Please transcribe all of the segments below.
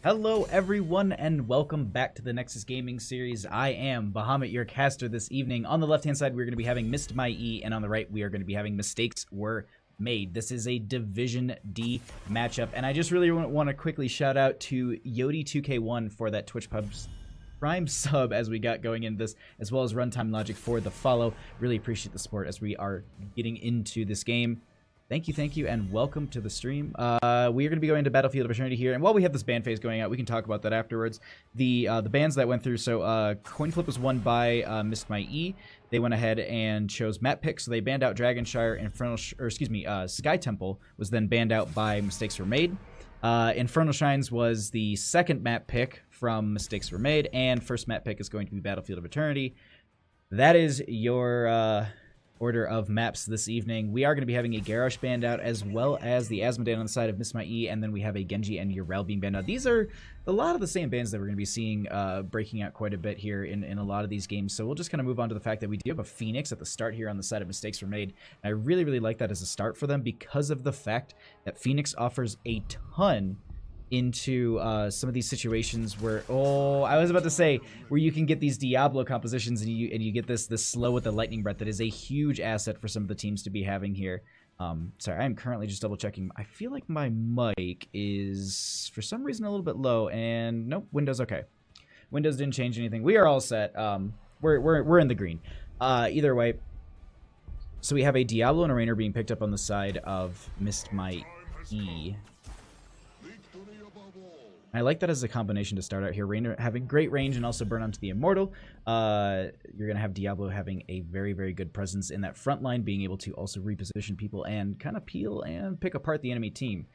Hello everyone and welcome back to the Nexus Gaming Series. I am Bahamut, your caster this evening. On the left hand side we're going to be having Missed My E, and on the right we are going to be having Mistakes Were Made. This is a Division D matchup, and I just really want to quickly shout out to Yodi2K1 for that Twitch Pubs Prime sub as we got going into this, as well as Runtime Logic for the follow. Really appreciate the support as we are getting into this game. Thank you, and welcome to the stream. We are going to be going to Battlefield of Eternity here, and while we have this ban phase going out, we can talk about that afterwards. The bans that went through, so Coin Flip was won by Missed My E. They went ahead and chose map picks, so they banned out Dragonshire. Sky Temple was then banned out by Mistakes Were Made. Infernal Shrines was the second map pick from Mistakes Were Made, and first map pick is going to be Battlefield of Eternity. That is your order of maps this evening. We are going to be having a Garrosh banned out, as well as the Asmodee on the side of Miss My E, and then we have a Genji and Yrel being banned out. These are a lot of the same bans that we're going to be seeing breaking out quite a bit here in a lot of these games. So we'll just kind of move on to the fact that we do have a Phoenix at the start here on the side of Mistakes Were Made. And I really like that as a start for them, because of the fact that Phoenix offers a ton into some of these situations where, I was about to say, where you can get these Diablo compositions and you get this slow with the lightning breath. That is a huge asset for some of the teams to be having here. Sorry, I'm currently just double checking. I feel like my mic is for some reason a little bit low, and nope, Windows okay. Windows didn't change anything. We are all set. We're in the green. Either way, so we have a Diablo and a Rainer being picked up on the side of Missed My E. I like that as a combination to start out here. Rainer having great range and also burn onto the Immortal. You're going to have Diablo having a very good presence in that front line, being able to also reposition people and kind of peel and pick apart the enemy team.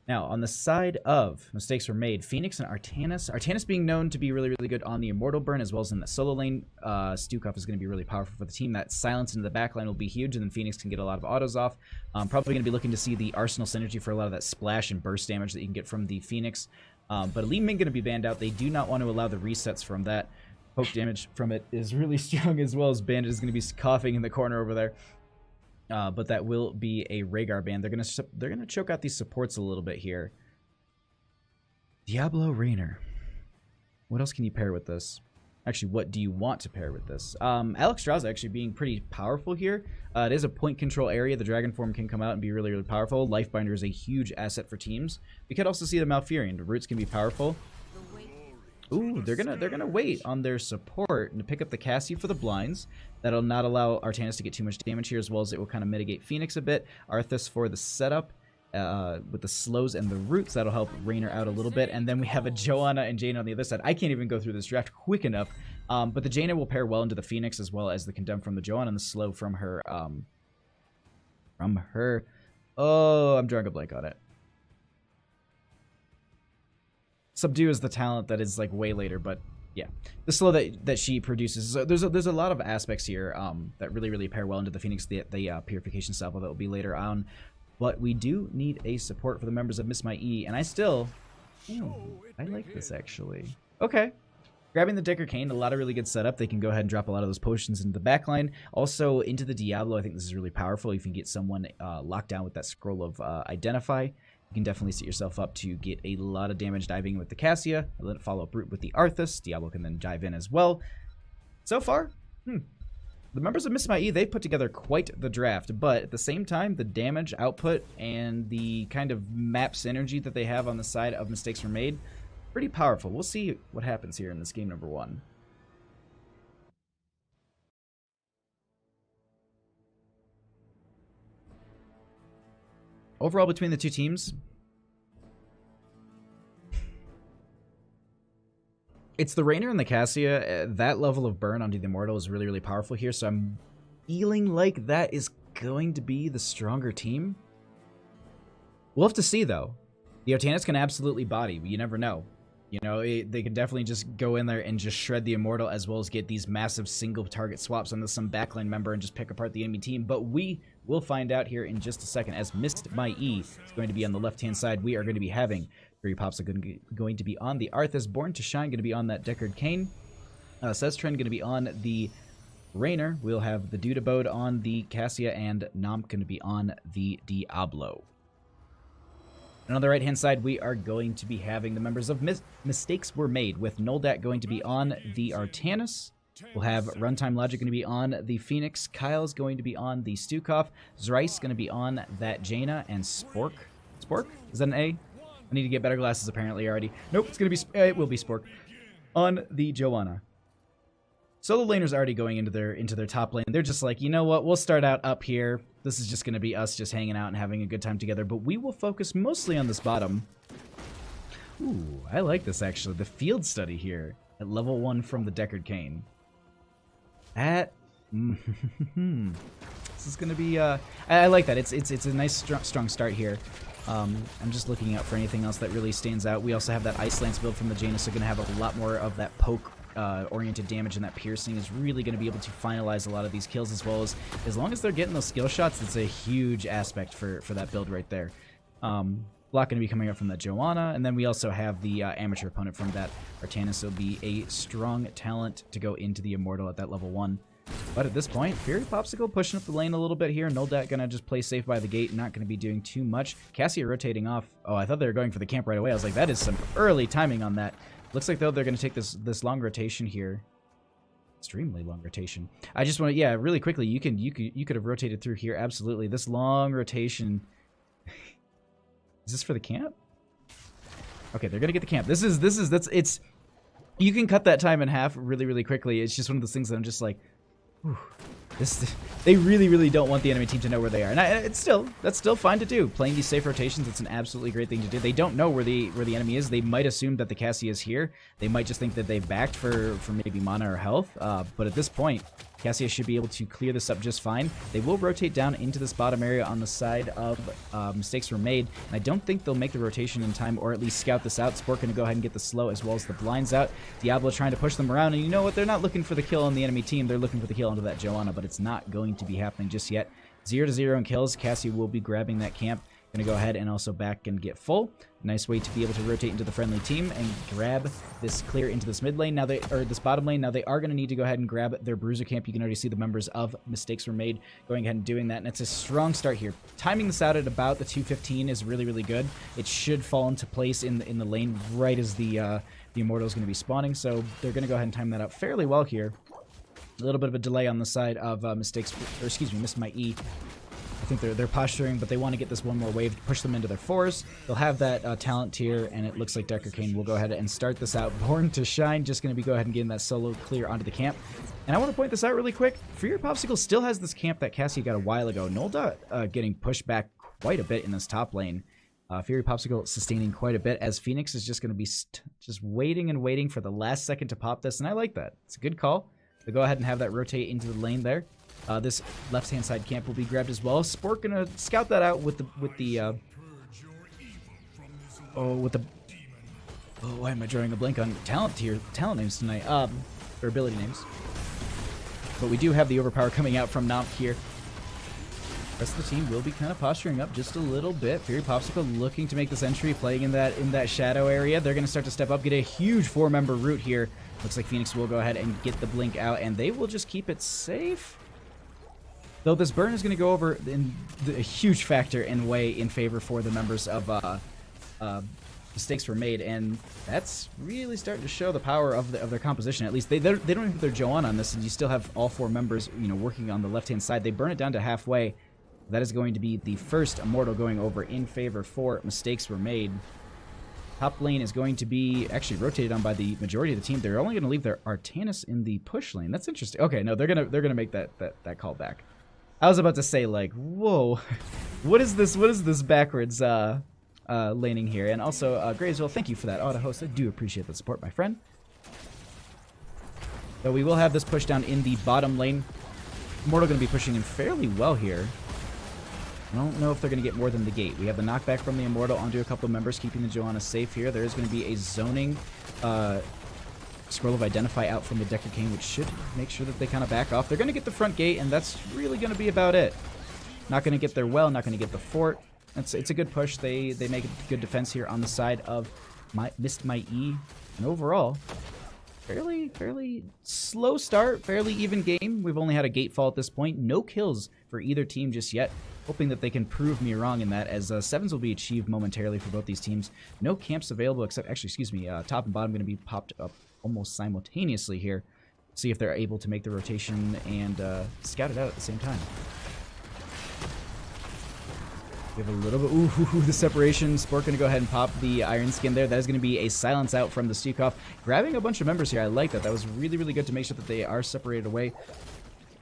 Now, on the side of Mistakes Were Made, Phoenix and Artanis. Artanis being known to be really good on the Immortal burn, as well as in the solo lane. Stukov is going to be really powerful for the team. That silence into the backline will be huge, and then Phoenix can get a lot of autos off. Probably going to be looking to see the Arsenal synergy for a lot of that splash and burst damage that you can get from the Phoenix. But Li Ming going to be banned out. They do not want to allow the resets from that. Poke damage from it is really strong, as well as Bandit is going to be coughing in the corner over there. But that will be a Rhaegar ban. They're gonna choke out these supports a little bit here. Diablo Rainer. What else can you pair with this? Actually, what do you want to pair with this? Alex Strauss actually being pretty powerful here. It is a point control area. The Dragon Form can come out and be really powerful. Lifebinder is a huge asset for teams. We could also see the Malfurion. The roots can be powerful. Ooh, they're gonna wait on their support and to pick up the Cassie for the blinds. That'll not allow Artanis to get too much damage here, as well as it will kind of mitigate Phoenix a bit. Arthas for the setup with the slows and the roots. That'll help Rainer out a little bit. And then we have a Joanna and Jaina on the other side. I can't even go through this draft quick enough. But the Jaina will pair well into the Phoenix, as well as the Condemned from the Joanna, and the slow from her. Oh, I'm drawing a blank on it. Subdue is the talent that is like way later, but yeah, the slow that she produces. So there's a lot of aspects here that really pair well into the Phoenix, the purification salvo that will be later on. But we do need a support for the members of Miss My E, and I like this actually. Okay. Grabbing the Decker Cane, a lot of really good setup. They can go ahead and drop a lot of those potions into the backline. Also, into the Diablo, I think this is really powerful. If you can get someone locked down with that scroll of Identify, you can definitely set yourself up to get a lot of damage diving with the Cassia. And then follow up root with the Arthas. Diablo can then dive in as well. So far, the members of Miss My E, they've put together quite the draft. But at the same time, the damage output and the kind of map synergy that they have on the side of Mistakes Were Made, pretty powerful. We'll see what happens here in this game number 1. Overall, between the two teams, it's the Rainer and the Cassia. That level of burn onto the Immortal is really powerful here, so I'm feeling like that is going to be the stronger team. We'll have to see, though. The Artanis can absolutely body, but you never know. You know, they can definitely just go in there and just shred the Immortal, as well as get these massive single target swaps onto some backline member and just pick apart the enemy team. But we will find out here in just a second, as Missed My E is going to be on the left-hand side. We are going to be having 3 pops are going to be on the Arthas. Born to Shine going to be on that Deckard Cane. Seztren going to be on the Rainer. We'll have the Dudabode on the Cassia, and Nomp going to be on the Diablo. And on the right-hand side, we are going to be having the members of Mistakes Were Made, with Noldat going to be on the Artanis. We'll have Runtime Logic going to be on the Phoenix. Kyle's going to be on the Stukov. Zrice going to be on that Jaina. And Spork. Spork? Is that an A? I need to get better glasses apparently already. Nope, it's going to be... it will be Spork. On the Joanna. Solo laners already going into their top lane. They're just like, you know what? We'll start out up here. This is just going to be us just hanging out and having a good time together. But we will focus mostly on this bottom. Ooh, I like this actually. The field study here at level 1 from the Deckard Cain. This is going to be... I like that. It's a nice strong start here. I'm just looking out for anything else that really stands out. We also have that Ice Lance build from the Jaina, so going to have a lot more of that poke oriented damage, and that piercing is really going to be able to finalize a lot of these kills, as well as long as they're getting those skill shots. It's a huge aspect for that build right there. Block going to be coming up from that Joanna, and then we also have the amateur opponent from that Artanis, so it'll be a strong talent to go into the Immortal at that level 1. But at this point, Fury Popsicle pushing up the lane a little bit here. Noldat going to just play safe by the gate, not going to be doing too much. Cassia rotating off. Oh, I thought they were going for the camp right away. I was like, that is some early timing on that. Looks like, though, they're going to take this long rotation here. Extremely long rotation. I just want to, yeah, really quickly, you could have rotated through here. Absolutely. This long rotation. Is this for the camp? Okay, they're going to get the camp. It's, you can cut that time in half really, really quickly. It's just one of those things that I'm just like, whew, they really don't want the enemy team to know where they are, and that's still fine to do. Playing these safe rotations, it's an absolutely great thing to do. They don't know where the enemy is. They might assume that the Cassia is here. They might just think that they've backed for maybe mana or health. But at this point, Cassia should be able to clear this up just fine. They will rotate down into this bottom area on the side of Mistakes Were Made, and I don't think they'll make the rotation in time, or at least scout this out. Sport going to go ahead and get the slow as well as the blinds out. Diablo trying to push them around, and you know what? They're not looking for the kill on the enemy team. They're looking for the kill onto that Joanna, but it's not going to be happening just yet. 0-0 in kills. Cassie will be grabbing that camp. Going to go ahead and also back and get full. Nice way to be able to rotate into the friendly team and grab this clear into this mid lane. Now this bottom lane. Now they are going to need to go ahead and grab their bruiser camp. You can already see the members of Mistakes Were Made going ahead and doing that, and it's a strong start here. Timing this out at about the 2:15 is really good. It should fall into place in the lane right as the Immortal is going to be spawning. So they're going to go ahead and time that out fairly well here. A little bit of a delay on the side of Missed My E. I think they're posturing, but they want to get this one more wave to push them into their fours. They'll have that talent tier, and it looks like Deckard Cain will go ahead and start this out. Born to Shine, just going to be go ahead and getting that solo clear onto the camp. And I want to point this out really quick. Fury Popsicle still has this camp that Cassie got a while ago. Nolda getting pushed back quite a bit in this top lane. Fury Popsicle sustaining quite a bit, as Phoenix is just going to be just waiting and waiting for the last second to pop this, and I like that. It's a good call. They go ahead and have that rotate into the lane there. This left-hand side camp will be grabbed as well. Sport gonna scout that out with the why am I drawing a blank on talent names tonight? Or ability names. But we do have the overpower coming out from Nomp here. The rest of the team will be kind of posturing up just a little bit. Fury Popsicle looking to make this entry, playing in that shadow area. They're gonna start to step up, get a huge 4-member root here. Looks like Phoenix will go ahead and get the blink out, and they will just keep it safe. Though this burn is going to go over in a huge factor and way in favor for the members of Mistakes Were Made, and that's really starting to show the power of their composition. At least they don't even have their Joanna on this, and you still have all 4 members, working on the left-hand side. They burn it down to halfway. That is going to be the first Immortal going over in favor for Mistakes Were Made. Top lane is going to be actually rotated on by the majority of the team. They're only going to leave their Artanis in the push lane. That's interesting. Okay, no, they're gonna make that call back. I was about to say, like, whoa, what is this backwards laning here? And also, Gravesville, thank you for that auto host. I do appreciate the support, my friend. So we will have this push down in the bottom lane. Immortal going to be pushing in fairly well here. I don't know if they're going to get more than the gate. We have the knockback from the Immortal onto a couple of members, keeping the Joanna safe here. There is going to be a zoning Scroll of Identify out from the Deckard Cain, which should make sure that they kind of back off. They're going to get the front gate, and that's really going to be about it. Not going to get their well, not going to get the fort. It's a good push. They make a good defense here on the side of Missed My E. And overall, fairly slow start, fairly even game. We've only had a gate fall at this point. No kills for either team just yet. hoping that they can prove me wrong in that, as 7s will be achieved momentarily for both these teams. No camps available except, actually, excuse me, top and bottom going to be popped up almost simultaneously here. See if they're able to make the rotation and scout it out at the same time. We have a little bit, ooh, the separation. Sport going to go ahead and pop the Iron Skin there. That is going to be a silence out from the Stukov. Grabbing a bunch of members here. I like that. That was really, really good to make sure that they are separated away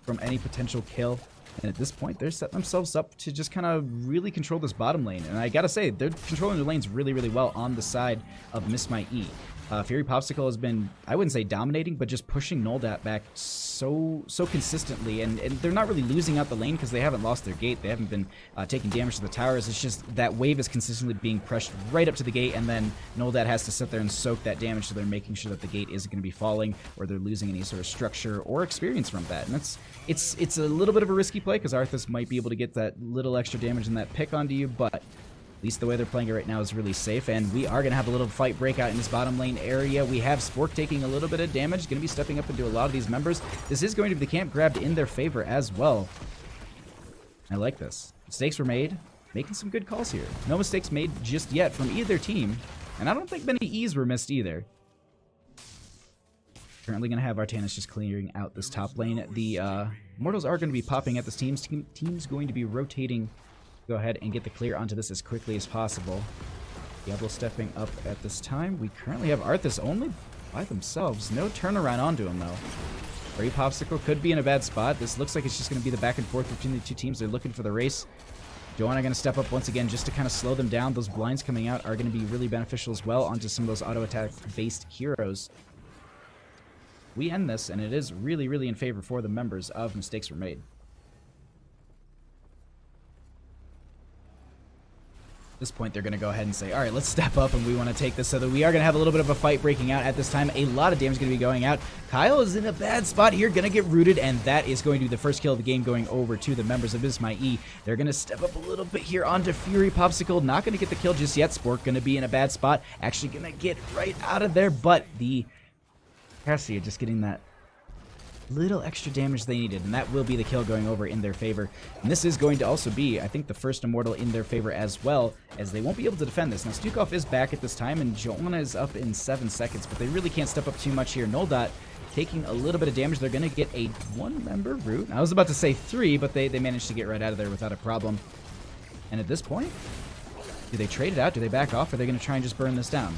from any potential kill. And at this point, they're setting themselves up to just kind of really control this bottom lane. And I gotta say, they're controlling their lanes really, really well on the side of Miss My E. Fury Popsicle has been, I wouldn't say dominating, but just pushing Noldat back so consistently. And they're not really losing out the lane because they haven't lost their gate. They haven't been taking damage to the towers. It's just that wave is consistently being pressed right up to the gate, and then Noldat has to sit there and soak that damage, so they're making sure that the gate isn't going to be falling or they're losing any sort of structure or experience from that. And it's a little bit of a risky play because Arthas might be able to get that little extra damage and that pick onto you, but at least the way they're playing it right now is really safe, and we are going to have a little fight breakout in this bottom lane area. We have Spork taking a little bit of damage, going to be stepping up into a lot of these members. This is going to be the camp grabbed in their favor as well. I like this. Mistakes were made, making some good calls here. No mistakes made just yet from either team, and I don't think many E's were missed either. Currently going to have Artanis just clearing out this top lane. The Mortals are going to be popping at this team. Team's going to be rotating. Go ahead and get the clear onto this as quickly as possible. Diablo stepping up at this time. We currently have Arthas only by themselves. No turnaround onto him, though. Fury Popsicle could be in a bad spot. This looks like it's just going to be the back and forth between the two teams. They're looking for the race. Joanna going to step up once again just to kind of slow them down. Those blinds coming out are going to be really beneficial as well onto some of those auto-attack-based heroes. We end this, and it is really, really in favor for the members of Mistakes Were Made. At this point, they're going to go ahead and say, all right, let's step up, and we want to take this, so that we are going to have a little bit of a fight breaking out at this time. A lot of damage going to be going out. Kyle is in a bad spot here, going to get rooted, and that is going to be the first kill of the game going over to the members of Miss My E. They're going to step up a little bit here onto Fury Popsicle. Not going to get the kill just yet. Spork going to be in a bad spot. Actually going to get right out of there, but the Cassia just getting that little extra damage they needed, and that will be the kill going over in their favor. And this is going to also be, I think, the first Immortal in their favor as well, as they won't be able to defend this. Now, Stukov is back at this time, and Joanna is up in 7 seconds, but they really can't step up too much here. Noldat taking a little bit of damage. They're going to get a 1-member root. I was about to say 3, but they managed to get right out of there without a problem. And at this point, do they trade it out? Do they back off? Or are they going to try and just burn this down?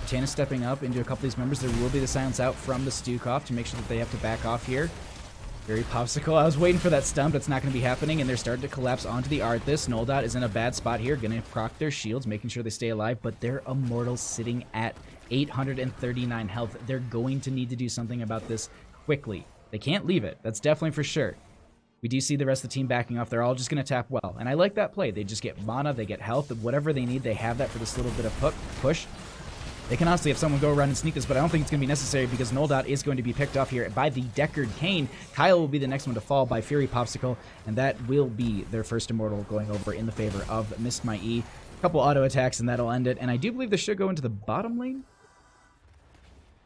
Tana stepping up into a couple of these members. There will be the silence out from the Stukov to make sure that they have to back off here. Fury Popsicle. I was waiting for that stun, but it's not going to be happening, and they're starting to collapse onto the Arthas. Noldat is in a bad spot here, going to proc their shields, making sure they stay alive, but they're Immortals sitting at 839 health. They're going to need to do something about this quickly. They can't leave it. That's definitely for sure. We do see the rest of the team backing off. They're all just going to tap well, and I like that play. They just get mana, they get health, whatever they need, they have that for this little bit of push. They can honestly have someone go around and sneak this, but I don't think it's going to be necessary because Noldat is going to be picked off here by the Deckard Cain. Kyle will be the next one to fall by Fury Popsicle, and that will be their first Immortal going over in the favor of Miss My E. A couple auto attacks, and that'll end it. And I do believe this should go into the bottom lane.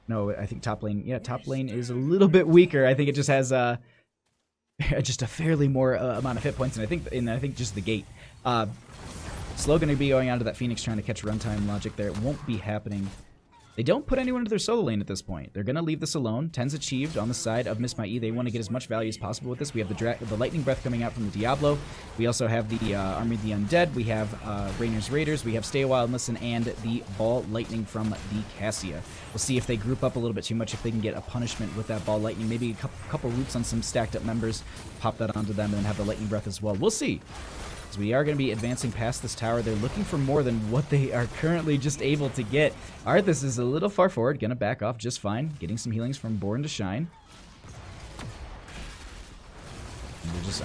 No, I think top lane. Yeah, top lane is a little bit weaker. I think it just has just a fairly more amount of hit points, and I think just the gate. Slow going to be going onto that Phoenix trying to catch runtime logic there. It won't be happening. They don't put anyone into their solo lane at this point. They're going to leave this alone. 10's achieved on the side of Miss My E. They want to get as much value as possible with this. We have the Lightning Breath coming out from the Diablo. We also have the Army of the Undead. We have Rainer's Raiders. We have Stay a While and Listen, and the Ball Lightning from the Cassia. We'll see if they group up a little bit too much, if they can get a punishment with that Ball Lightning. Maybe a couple roots on some stacked up members. Pop that onto them and then have the Lightning Breath as well. We'll see. So we are going to be advancing past this tower. They're looking for more than what they are currently just able to get. Arthas is a little far forward, going to back off just fine. Getting some healings from Born to Shine.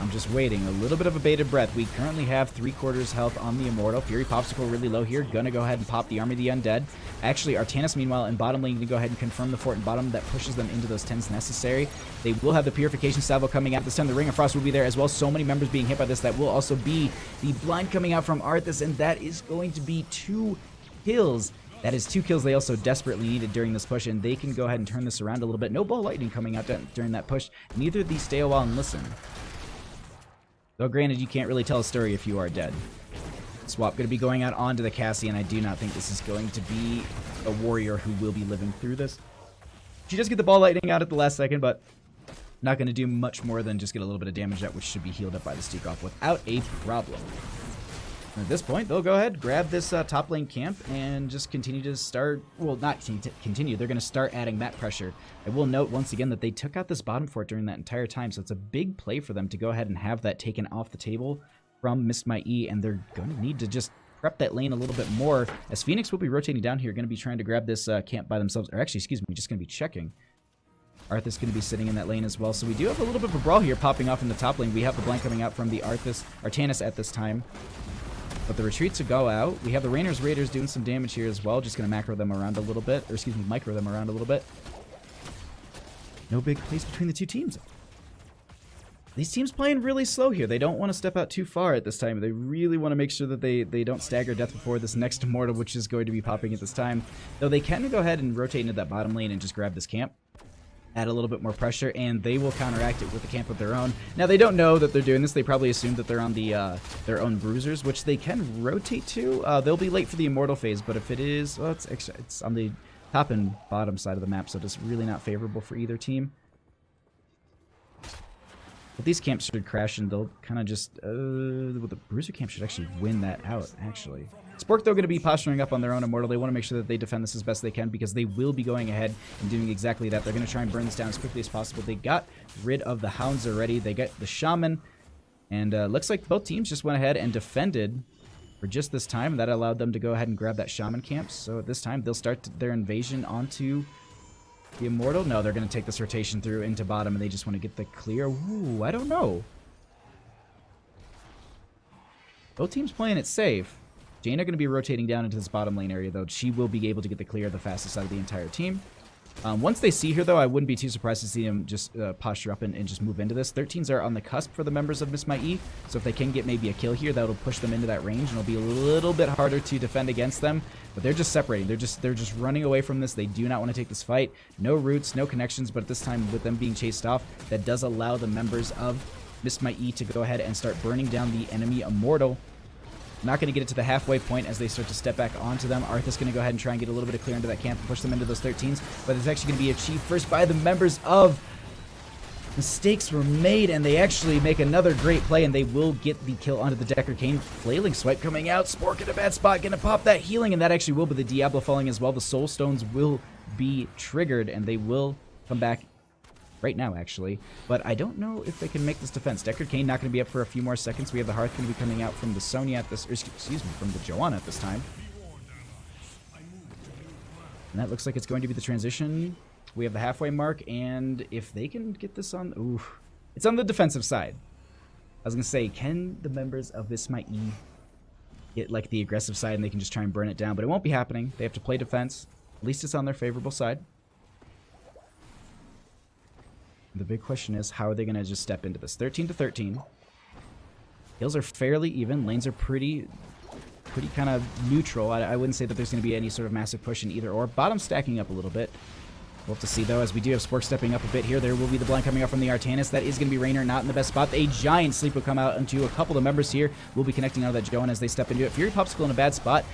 I'm just waiting. A little bit of a bated breath. We currently have 3/4 health on the Immortal. Fury Popsicle really low here. Gonna go ahead and pop the Army of the Undead. Actually, Artanis, meanwhile, in bottom lane, gonna go ahead and confirm the fort in bottom. That pushes them into those 10s necessary. They will have the Purification Salvo coming out. This time the Ring of Frost will be there as well. So many members being hit by this. That will also be the blind coming out from Arthas, and that is going to be 2 kills. That is 2 kills they also desperately needed during this push, and they can go ahead and turn this around a little bit. No Ball Lightning coming out during that push. Neither the Stay a While and Listen. Though granted, you can't really tell a story if you are dead. Swap going to be going out onto the Cassie, and I do not think this is going to be a warrior who will be living through this. She does get the ball lightning out at the last second, but not going to do much more than just get a little bit of damage out, which should be healed up by the Steakoff without a problem. And at this point, they'll go ahead, grab this top lane camp, and just continue to start... Well, not continue. They're going to start adding map pressure. I will note once again that they took out this bottom fort during that entire time, so it's a big play for them to go ahead and have that taken off the table from Missed My E, and they're going to need to just prep that lane a little bit more, as Phoenix will be rotating down here, going to be trying to grab this camp by themselves. Or actually, excuse me, just going to be checking. Arthas going to be sitting in that lane as well. So we do have a little bit of a brawl here popping off in the top lane. We have the blank coming out from the Artanis at this time. But the retreats to go out. We have the Raiders doing some damage here as well. Just going to macro them around a little bit. Or excuse me, micro them around a little bit. No big place between the two teams. These teams playing really slow here. They don't want to step out too far at this time. They really want to make sure that they don't stagger death before this next Immortal, which is going to be popping at this time. Though they can go ahead and rotate into that bottom lane and just grab this camp. Add a little bit more pressure, and they will counteract it with a camp of their own. Now, they don't know that they're doing this. They probably assume that they're on the their own bruisers, which they can rotate to. They'll be late for the Immortal phase, but if it is... Well, it's on the top and bottom side of the map, so it's really not favorable for either team. But these camps should crash, and they'll kind of just... well, the bruiser camp should actually win that out, actually. Spork, though, going to be posturing up on their own Immortal. They want to make sure that they defend this as best they can, because they will be going ahead and doing exactly that. They're going to try and burn this down as quickly as possible. They got rid of the Hounds already. They got the Shaman, and looks like both teams just went ahead and defended for just this time. That allowed them to go ahead and grab that Shaman camp. So at this time, they'll start their invasion onto the Immortal. No, they're going to take this rotation through into bottom, and they just want to get the clear. Ooh, I don't know. Both teams playing it safe. Jaina going to be rotating down into this bottom lane area, though. She will be able to get the clear the fastest out of the entire team. Once they see her, though, I wouldn't be too surprised to see them just posture up and just move into this. 13s are on the cusp for the members of Miss My E, so if they can get maybe a kill here, that'll push them into that range, and it'll be a little bit harder to defend against them. But they're just separating. They're just running away from this. They do not want to take this fight. No roots, no connections, but at this time, with them being chased off, that does allow the members of Miss My E to go ahead and start burning down the enemy Immortal. Not going to get it to the halfway point as they start to step back onto them. Arthas going to go ahead and try and get a little bit of clear into that camp and push them into those 13s. But it's actually going to be achieved first by the members of... Mistakes were made, and they actually make another great play, and they will get the kill onto the Decker Kane. Flailing Swipe coming out. Spork in a bad spot. Going to pop that healing, and that actually will be the Diablo falling as well. The Soul Stones will be triggered, and they will come back right now, actually. But I don't know if they can make this defense. Deckard Cain not going to be up for a few more seconds. We have the Hearth going to be coming out from the Sonya at this, or excuse me, from the Joanna at this time. And that looks like it's going to be the transition. We have the halfway mark, and if they can get this on... Ooh, it's on the defensive side. I was going to say, can the members of Miss My E get like the aggressive side and they can just try and burn it down? But it won't be happening. They have to play defense. At least it's on their favorable side. The big question is, how are they going to just step into this? 13 to 13. Kills are fairly even. Lanes are pretty kind of neutral. I wouldn't say that there's going to be any sort of massive push in either or. Bottom stacking up a little bit. We'll have to see, though, as we do have Spork stepping up a bit here. There will be the blind coming out from the Artanis. That is going to be Raynor, not in the best spot. A giant sleep will come out into a couple of members here. We'll be connecting out of that Joan as they step into it. Fury Popsicle in a bad spot.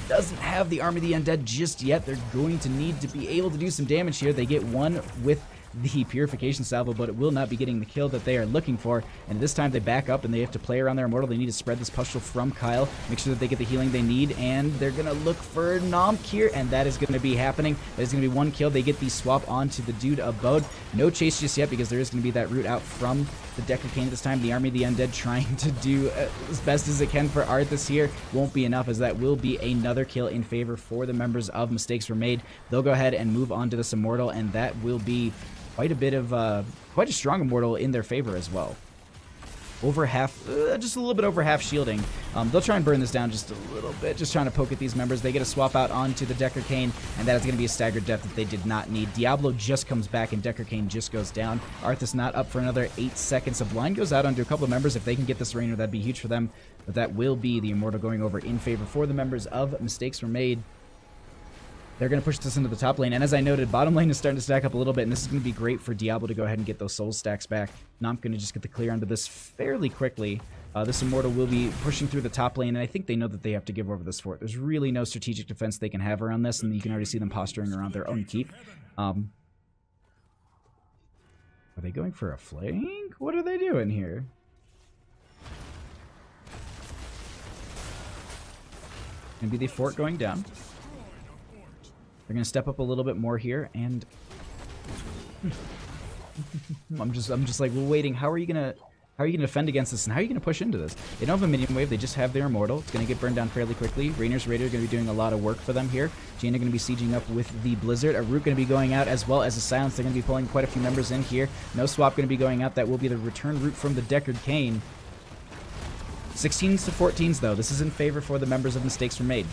Doesn't have the Army of the Undead just yet. They're going to need to be able to do some damage here. They get one with the Purification Salvo, but it will not be getting the kill that they are looking for. And this time they back up and they have to play around their Immortal. They need to spread this pustule from Kyle, make sure that they get the healing they need, and they're going to look for Nomk here, and that is going to be happening. That is going to be one kill. They get the swap onto the dude Abode. No chase just yet because there is going to be that route out from the Decker Kane this time. The Army of the Undead trying to do as best as it can for Arthas here. Won't be enough, as that will be another kill in favor for the members of Mistakes Were Made. They'll go ahead and move on to this Immortal, and that will be quite a bit of, quite a strong Immortal in their favor as well. Over half, just a little bit over half shielding. They'll try and burn this down just a little bit, just trying to poke at these members. They get a swap out onto the Decker Kane, and that is going to be a staggered death that they did not need. Diablo just comes back, and Decker Kane just goes down. Arthas not up for another 8 seconds. A blind goes out onto a couple of members. If they can get this Raynor, that'd be huge for them. But that will be the Immortal going over in favor for the members of Mistakes Were Made. They're going to push this into the top lane, and as I noted, bottom lane is starting to stack up a little bit, and this is going to be great for Diablo to go ahead and get those soul stacks back. Nomp going to just get the clear onto this fairly quickly. This Immortal will be pushing through the top lane, and I think they know that they have to give over this fort. There's really no strategic defense they can have around this, and you can already see them posturing around their own keep. Are they going for a flank? What are they doing here? Gonna be the fort going down. They're gonna step up a little bit more here, and I'm just like, we're waiting. How are you gonna defend against this, and how are you gonna push into this? They don't have a minion wave. They just have their Immortal. It's gonna get burned down fairly quickly. Rainer's Raider gonna be doing a lot of work for them here. Jaina gonna be sieging up with the Blizzard. A Root gonna be going out, as well as a Silence. They're gonna be pulling quite a few members in here. No swap gonna be going out. That will be the return route from the Deckard Cain. 16s to 14s though. This is in favor for the members of Mistakes Were Made.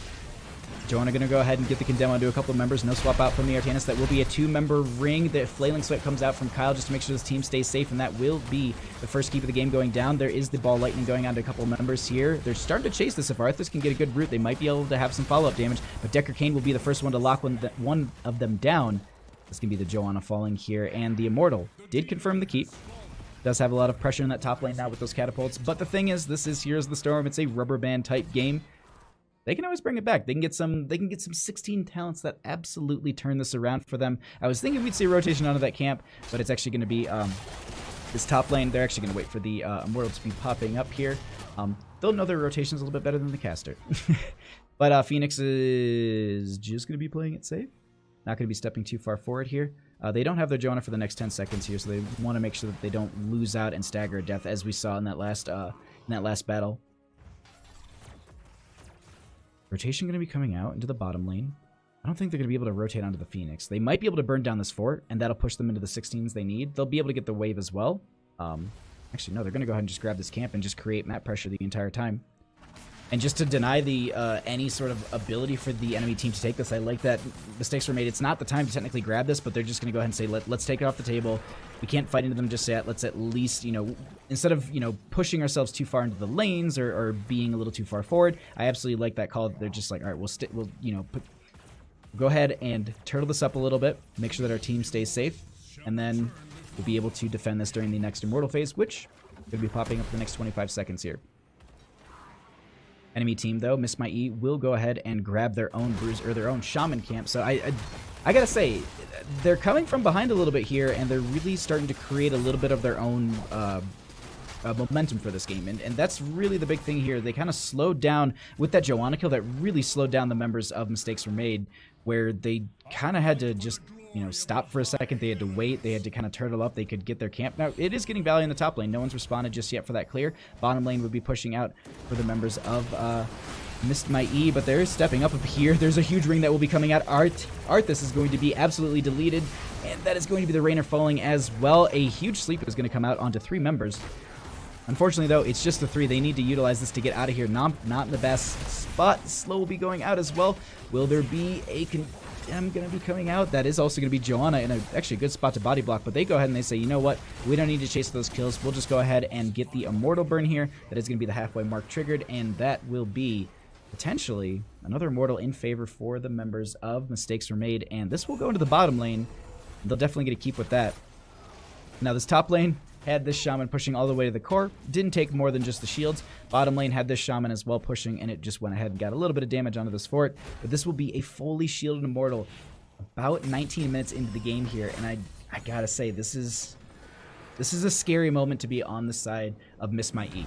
Joanna going to go ahead and get the Condemn onto a couple of members. No swap out from the Artanis. That will be a 2-member ring. The Flailing Sweat comes out from Kyle just to make sure this team stays safe, and that will be the first keep of the game going down. There is the Ball Lightning going on to a couple of members here. They're starting to chase this. If Arthas can get a good route, they might be able to have some follow-up damage, but Deckard Cain will be the first one to lock one of them down. This can be the Joanna falling here, and the Immortal did confirm the keep. Does have a lot of pressure in that top lane now with those catapults, but the thing is, this is Heroes of the Storm. It's a rubber band type game. They can always bring it back. They can get some 16 talents that absolutely turn this around for them. I was thinking we'd see a rotation out of that camp, but it's actually going to be this top lane. They're actually going to wait for the Immortal to be popping up here. They'll know their rotations a little bit better than the caster. But Phoenix is just going to be playing it safe. Not going to be stepping too far forward here. They don't have their Joanna for the next 10 seconds here, so they want to make sure that they don't lose out and stagger a death, as we saw in that last battle. Rotation going to be coming out into the bottom lane. I don't think they're going to be able to rotate onto the Phoenix. They might be able to burn down this fort, and that'll push them into the 16s they need. They'll be able to get the wave as well. Actually, no, they're going to go ahead and just grab this camp and just create map pressure the entire time. And just to deny the any sort of ability for the enemy team to take this, I like that Mistakes Were Made. It's not the time to technically grab this, but they're just going to go ahead and say, let's take it off the table. We can't fight into them just yet. Let's at least, instead of, pushing ourselves too far into the lanes or being a little too far forward, I absolutely like that call. They're just like, all right, we'll go ahead and turtle this up a little bit, make sure that our team stays safe, and then we'll be able to defend this during the next Immortal phase, which is going to be popping up in the next 25 seconds here. Enemy team, though, Miss My E, will go ahead and grab their own Bruise, or their own Shaman camp. So I gotta say, they're coming from behind a little bit here, and they're really starting to create a little bit of their own momentum for this game. And that's really the big thing here. They kind of slowed down with that Joanna kill. That really slowed down the members of Mistakes Were Made, where they kind of had to just stop for a second. They had to wait. They had to kind of turtle up. They could get their camp. Now, it is getting value in the top lane. No one's responded just yet for that clear. Bottom lane would be pushing out for the members of Missed My E, but they're stepping up here. There's a huge ring that will be coming out. Arthas is going to be absolutely deleted, and that is going to be the Rainer falling as well. A huge sleep is going to come out onto 3 members. Unfortunately, though, it's just the 3. They need to utilize this to get out of here. Not in the best spot. Slow will be going out as well. Will there be a Condemn going to be coming out? That is also going to be Joanna in actually a good spot to body block, but they go ahead and they say, you know what? We don't need to chase those kills. We'll just go ahead and get the Immortal burn here. That is going to be the halfway mark triggered, and that will be potentially another Immortal in favor for the members of Mistakes Were Made, and this will go into the bottom lane. They'll definitely get a keep with that. Now this top lane had this Shaman pushing all the way to the core. Didn't take more than just the shields. Bottom lane had this Shaman as well pushing, and it just went ahead and got a little bit of damage onto this fort. But this will be a fully shielded Immortal about 19 minutes into the game here, and I gotta say, this is a scary moment to be on the side of Miss My E.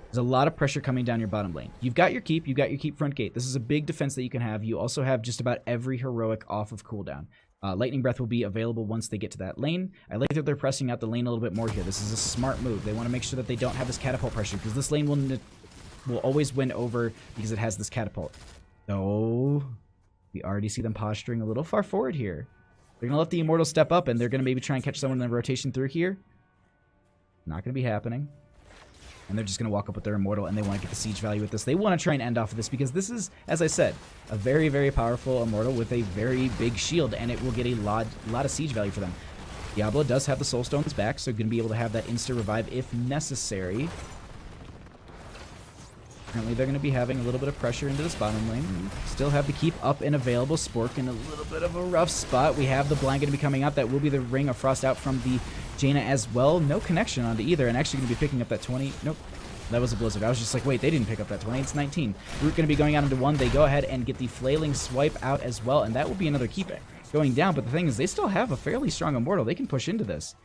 There's a lot of pressure coming down your bottom lane. You've got your keep. You've got your keep front gate. This is a big defense that you can have. You also have just about every heroic off of cooldown. Lightning Breath will be available once they get to that lane. I like that they're pressing out the lane a little bit more here. This is a smart move. They want to make sure that they don't have this catapult pressure, because this lane will always win over because it has this catapult. So we already see them posturing a little far forward here. They're going to let the Immortal step up, and they're going to maybe try and catch someone in the rotation through here. Not going to be happening. And they're just going to walk up with their Immortal, and they want to get the siege value with this. They want to try and end off of this, because this is, as I said, a very, very powerful Immortal with a very big shield, and it will get a lot of siege value for them. Diablo does have the Soul Stones back, so going to be able to have that insta revive if necessary. Currently, they're going to be having a little bit of pressure into this bottom lane. Still have the keep up and available. Spork in a little bit of a rough spot. We have the blind going to be coming out. That will be the Ring of Frost out from the Jaina as well. No connection onto either, and actually going to be picking up that 20. Nope. That was a Blizzard. I was just like, wait, they didn't pick up that 20. It's 19. Root going to be going out into 1. They go ahead and get the Flailing Swipe out as well, and that will be another keep it going down. But the thing is, they still have a fairly strong Immortal. They can push into this.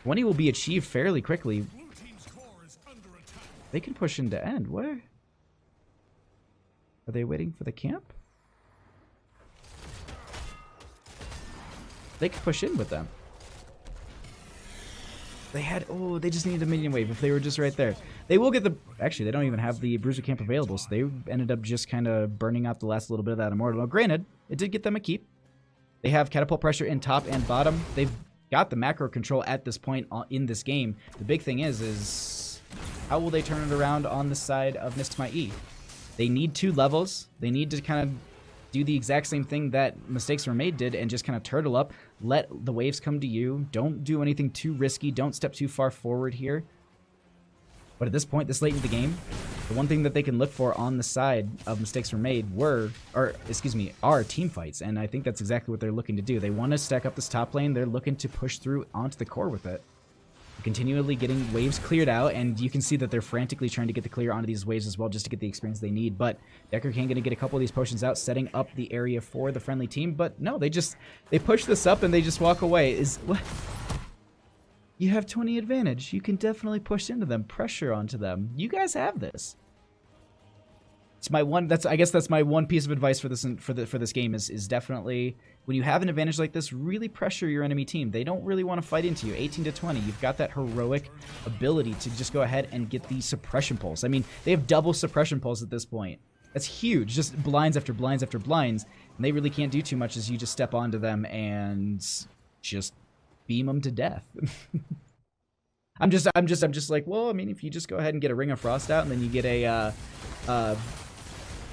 20 will be achieved fairly quickly. They can push into end. Where? Are they waiting for the camp? They could push in with them. They had... Oh, they just needed a minion wave if they were just right there. They will get the... Actually, they don't even have the Bruiser camp available, so they ended up just kind of burning out the last little bit of that Immortal. Now, granted, it did get them a keep. They have catapult pressure in top and bottom. They've got the macro control at this point in this game. The big thing is how will they turn it around on the side of Missed My E? They need 2 levels. They need to kind of do the exact same thing that Mistakes Were Made did and just kind of turtle up. Let the waves come to you. Don't do anything too risky. Don't step too far forward here. But at this point, this late in the game, the one thing that they can look for on the side of Mistakes Were Made are team fights. And I think that's exactly what they're looking to do. They want to stack up this top lane. They're looking to push through onto the core with it. Continually getting waves cleared out, and you can see that they're frantically trying to get the clear onto these waves as well just to get the experience they need. But Decker can gonna get a couple of these potions out, setting up the area for the friendly team. But no, they push this up and they just walk away. What? You have 20 advantage. You can definitely push into them, pressure onto them. You guys have this. It's my one. I guess that's my one piece of advice for this game is definitely when you have an advantage like this, really pressure your enemy team. They don't really want to fight into you. 18 to 20, you've got that heroic ability to just go ahead and get the suppression pulse. I mean, they have double suppression pulse at this point. That's huge. Just blinds after blinds after blinds, and they really can't do too much as you just step onto them and just beam them to death. I'm just like, well, I mean, if you just go ahead and get a Ring of Frost out and then you get a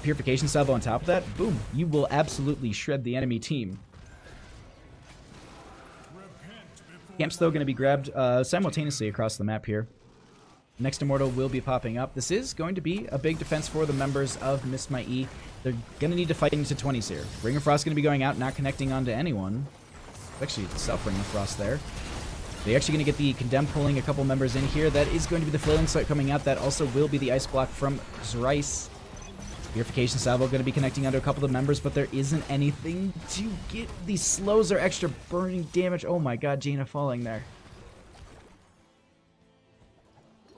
Purification Salvo on top of that, boom, you will absolutely shred the enemy team. Camp's though going to be grabbed simultaneously across the map here. Next Immortal will be popping up. This is going to be a big defense for the members of Missed My E. They're going to need to fight into 20s here. Ring of Frost going to be going out, not connecting onto anyone. Actually, the self Ring of Frost there. They're actually going to get the Condemn pulling a couple members in here. That is going to be the Flailing Swipe coming out. That also will be the Ice Block from Zrice. Purification Salvo going to be connecting onto a couple of members, but there isn't anything to get. These slows are extra burning damage. Oh my god, Jaina falling there.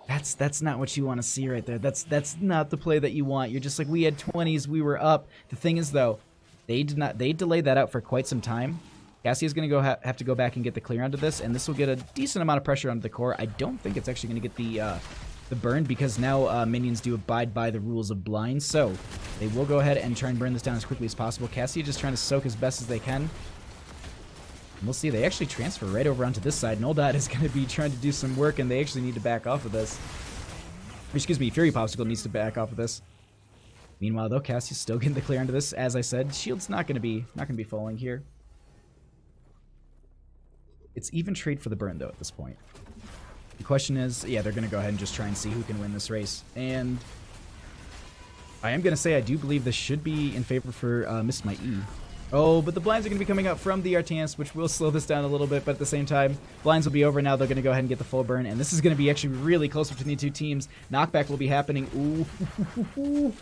That's not what you want to see right there. That's not the play that you want. You're just like, we had 20s, we were up. The thing is though, they delayed that out for quite some time. Cassia's going to have to go back and get the clear onto this, and this will get a decent amount of pressure onto the core. I don't think it's actually going to get the burn, because now minions do abide by the rules of blind, so they will go ahead and try and burn this down as quickly as possible. Cassia just trying to soak as best as they can. And we'll see. They actually transfer right over onto this side. Noldot is going to be trying to do some work, and they actually need to back off of this. Excuse me, Fury Popsicle needs to back off of this. Meanwhile, though, Cassia's still getting the clear onto this. As I said, shield's not going to be falling here. It's even trade for the burn, though, at this point. The question is, yeah, they're going to go ahead and just try and see who can win this race. And I am going to say I do believe this should be in favor for Missed My E. Oh, but the blinds are going to be coming out from the Artanis, which will slow this down a little bit, but at the same time, blinds will be over now. They're going to go ahead and get the full burn, and this is going to be actually really close between the two teams. Knockback will be happening. Ooh.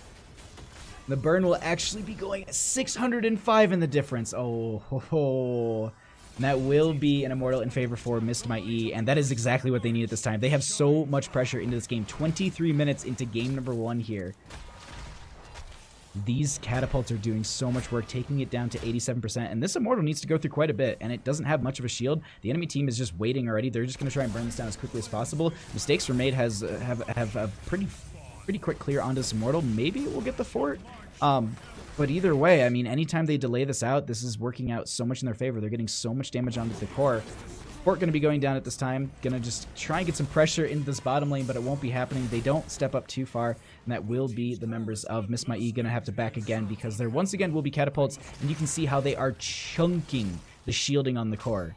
The burn will actually be going at 605 in the difference. Oh. And that will be an Immortal in favor for Missed My E, and that is exactly what they need at this time. They have so much pressure into this game. 23 minutes into game number 1 here. These catapults are doing so much work, taking it down to 87%, and this Immortal needs to go through quite a bit, and it doesn't have much of a shield. The enemy team is just waiting already. They're just going to try and burn this down as quickly as possible. Mistakes Were Made have a pretty quick clear onto this Immortal. Maybe it will get the fort. But either way, I mean, anytime they delay this out, this is working out so much in their favor. They're getting so much damage onto the core. Fort going to be going down at this time. Going to just try and get some pressure into this bottom lane, but it won't be happening. They don't step up too far, and that will be the members of Missed My E going to have to back again, because there once again will be catapults, and you can see how they are chunking the shielding on the core.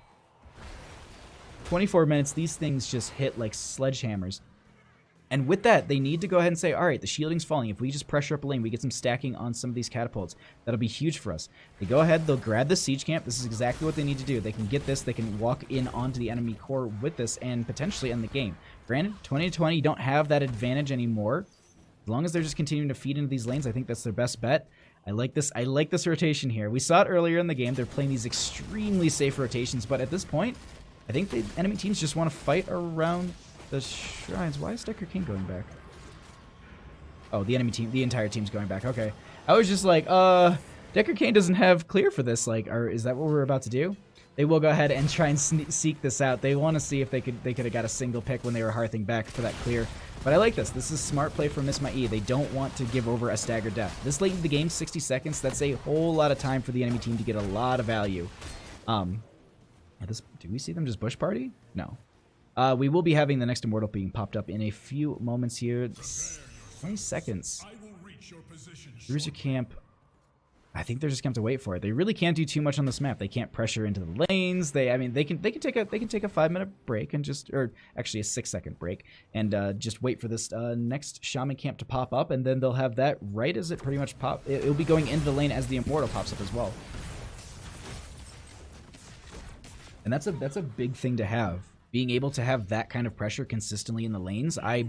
24 minutes, these things just hit like sledgehammers. And with that, they need to go ahead and say, all right, the shielding's falling. If we just pressure up a lane, we get some stacking on some of these catapults. That'll be huge for us. They go ahead, they'll grab the siege camp. This is exactly what they need to do. They can get this, they can walk in onto the enemy core with this and potentially end the game. Granted, 20-20, you don't have that advantage anymore. As long as they're just continuing to feed into these lanes, I think that's their best bet. I like this rotation here. We saw it earlier in the game. They're playing these extremely safe rotations, but at this point, I think the enemy teams just want to fight around the shrines. Why is Decker King going back? Oh, the enemy team, the entire team's going back. Okay. I was just like, Decker King doesn't have clear for this. Like, is that what we're about to do? They will go ahead and try and seek this out. They want to see if they could have got a single pick when they were hearthing back for that clear. But I like this. This is smart play from Miss My E. They don't want to give over a staggered death. This late in the game, 60 seconds, that's a whole lot of time for the enemy team to get a lot of value. Do we see them just bush party? No. We will be having the next Immortal being popped up in a few moments here. 20 seconds. Bruiser camp. I think they're just going to have to wait for it. They really can't do too much on this map. They can't pressure into the lanes. They can take a 5-minute break and just, or actually a 6-second break, and just wait for this next Shaman camp to pop up, and then they'll have that right as it pretty much pop. It'll be going into the lane as the Immortal pops up as well. And that's a big thing to have. Being able to have that kind of pressure consistently in the lanes, I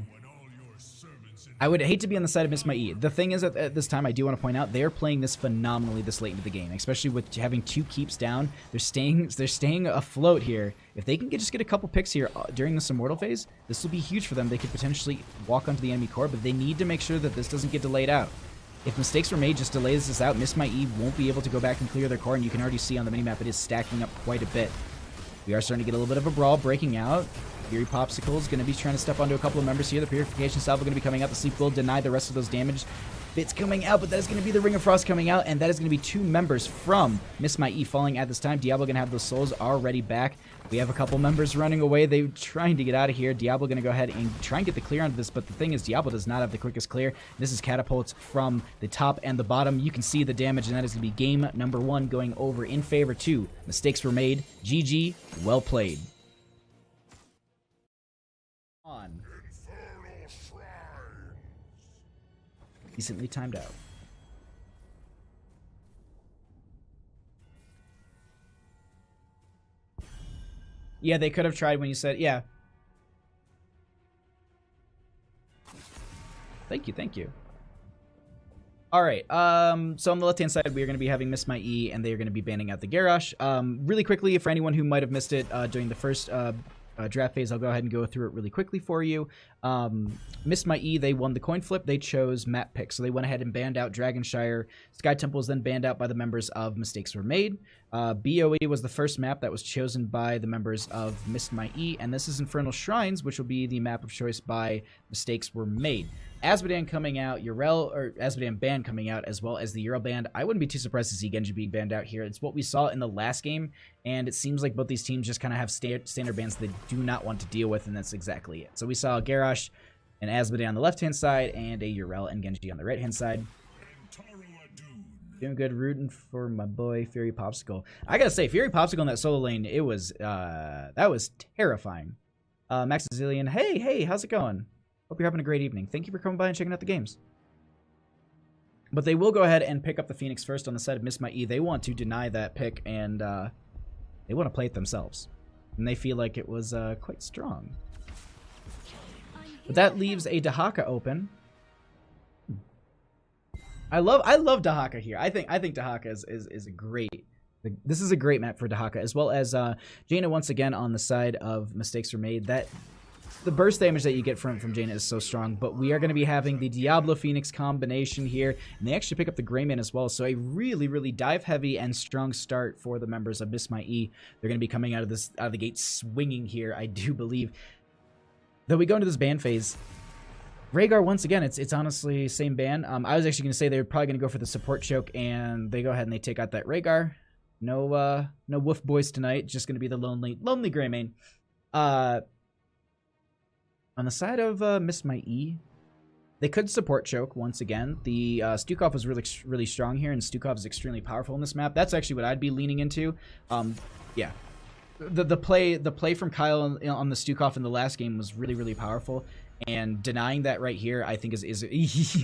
would hate to be on the side of Miss My E. The thing is, at this time, I do want to point out, they're playing this phenomenally this late into the game, especially with having 2 keeps down. They're staying afloat here. If they can just get a couple picks here during this Immortal phase, this will be huge for them. They could potentially walk onto the enemy core, but they need to make sure that this doesn't get delayed out. If mistakes were made, just delays this out, Miss My E won't be able to go back and clear their core, and you can already see on the minimap it is stacking up quite a bit. We are starting to get a little bit of a brawl breaking out. Fury Popsicle is going to be trying to step onto a couple of members here. The Purification Salve going to be coming out. The Sleep will deny the rest of those damage bits coming out, but that is going to be the Ring of Frost coming out, and that is going to be 2 members from Miss My E falling at this time. Diablo going to have those souls already back. We have a couple members running away. They're trying to get out of here. Diablo going to go ahead and try and get the clear onto this, but the thing is, Diablo does not have the quickest clear. This is catapults from the top and the bottom. You can see the damage, and that is going to be game number 1 going over in favor 2. Mistakes were made. GG. Well played. On. Decently timed out. Yeah, they could have tried when you said, yeah. Thank you. All right, so on the left-hand side, we are going to be having Miss My E, and they are going to be banning out the Garrosh. Really quickly, for anyone who might have missed it during the first draft phase, I'll go ahead and go through it really quickly for you. Miss My E, they won the coin flip. They chose map pick, so they went ahead and banned out Dragonshire. Sky Temple was then banned out by the members of Mistakes Were Made. BOE was the first map that was chosen by the members of Miss My E, and this is Infernal Shrines, which will be the map of choice by Mistakes Were Made. Azmodan coming out, Azmodan ban coming out, as well as the Ural band. I wouldn't be too surprised to see Genji being banned out here. It's what we saw in the last game, and it seems like both these teams just kind of have standard bans they do not want to deal with, and that's exactly it. So we saw Garrosh and Azmodan on the left-hand side, and a Ural and Genji on the right-hand side. Doing good, rooting for my boy Fury Popsicle. I gotta say, Fury Popsicle in that solo lane, it was that was terrifying. Maximilian, hey, how's it going? Hope you're having a great evening. Thank you for coming by and checking out the games. But they will go ahead and pick up the Phoenix first on the side of Miss My E. They want to deny that pick, and they want to play it themselves. And they feel like it was quite strong. But that leaves a Dahaka open. I love Dahaka here. I think Dahaka is a great. This is a great map for Dahaka, as well as Jaina once again on the side of Mistakes Were Made. That the burst damage that you get from Jaina is so strong, but we are going to be having the Diablo Phoenix combination here, and they actually pick up the Greyman as well, so a really dive heavy and strong start for the members of Miss My E. They're going to be coming out of the gate swinging here, I do believe. Though we go into this ban phase, Rhaegar, once again, it's honestly same ban. I was actually going to say they were probably going to go for the support choke, and they go ahead and they take out that Rhaegar. No Wolf Boys tonight, just going to be the lonely Greyman. On the side of Miss My E, they could support choke once again. The Stukov was really strong here, and Stukov is extremely powerful in this map. That's actually what I'd be leaning into. Yeah, the play from Kyle on the Stukov in the last game was really powerful. And denying that right here, I think is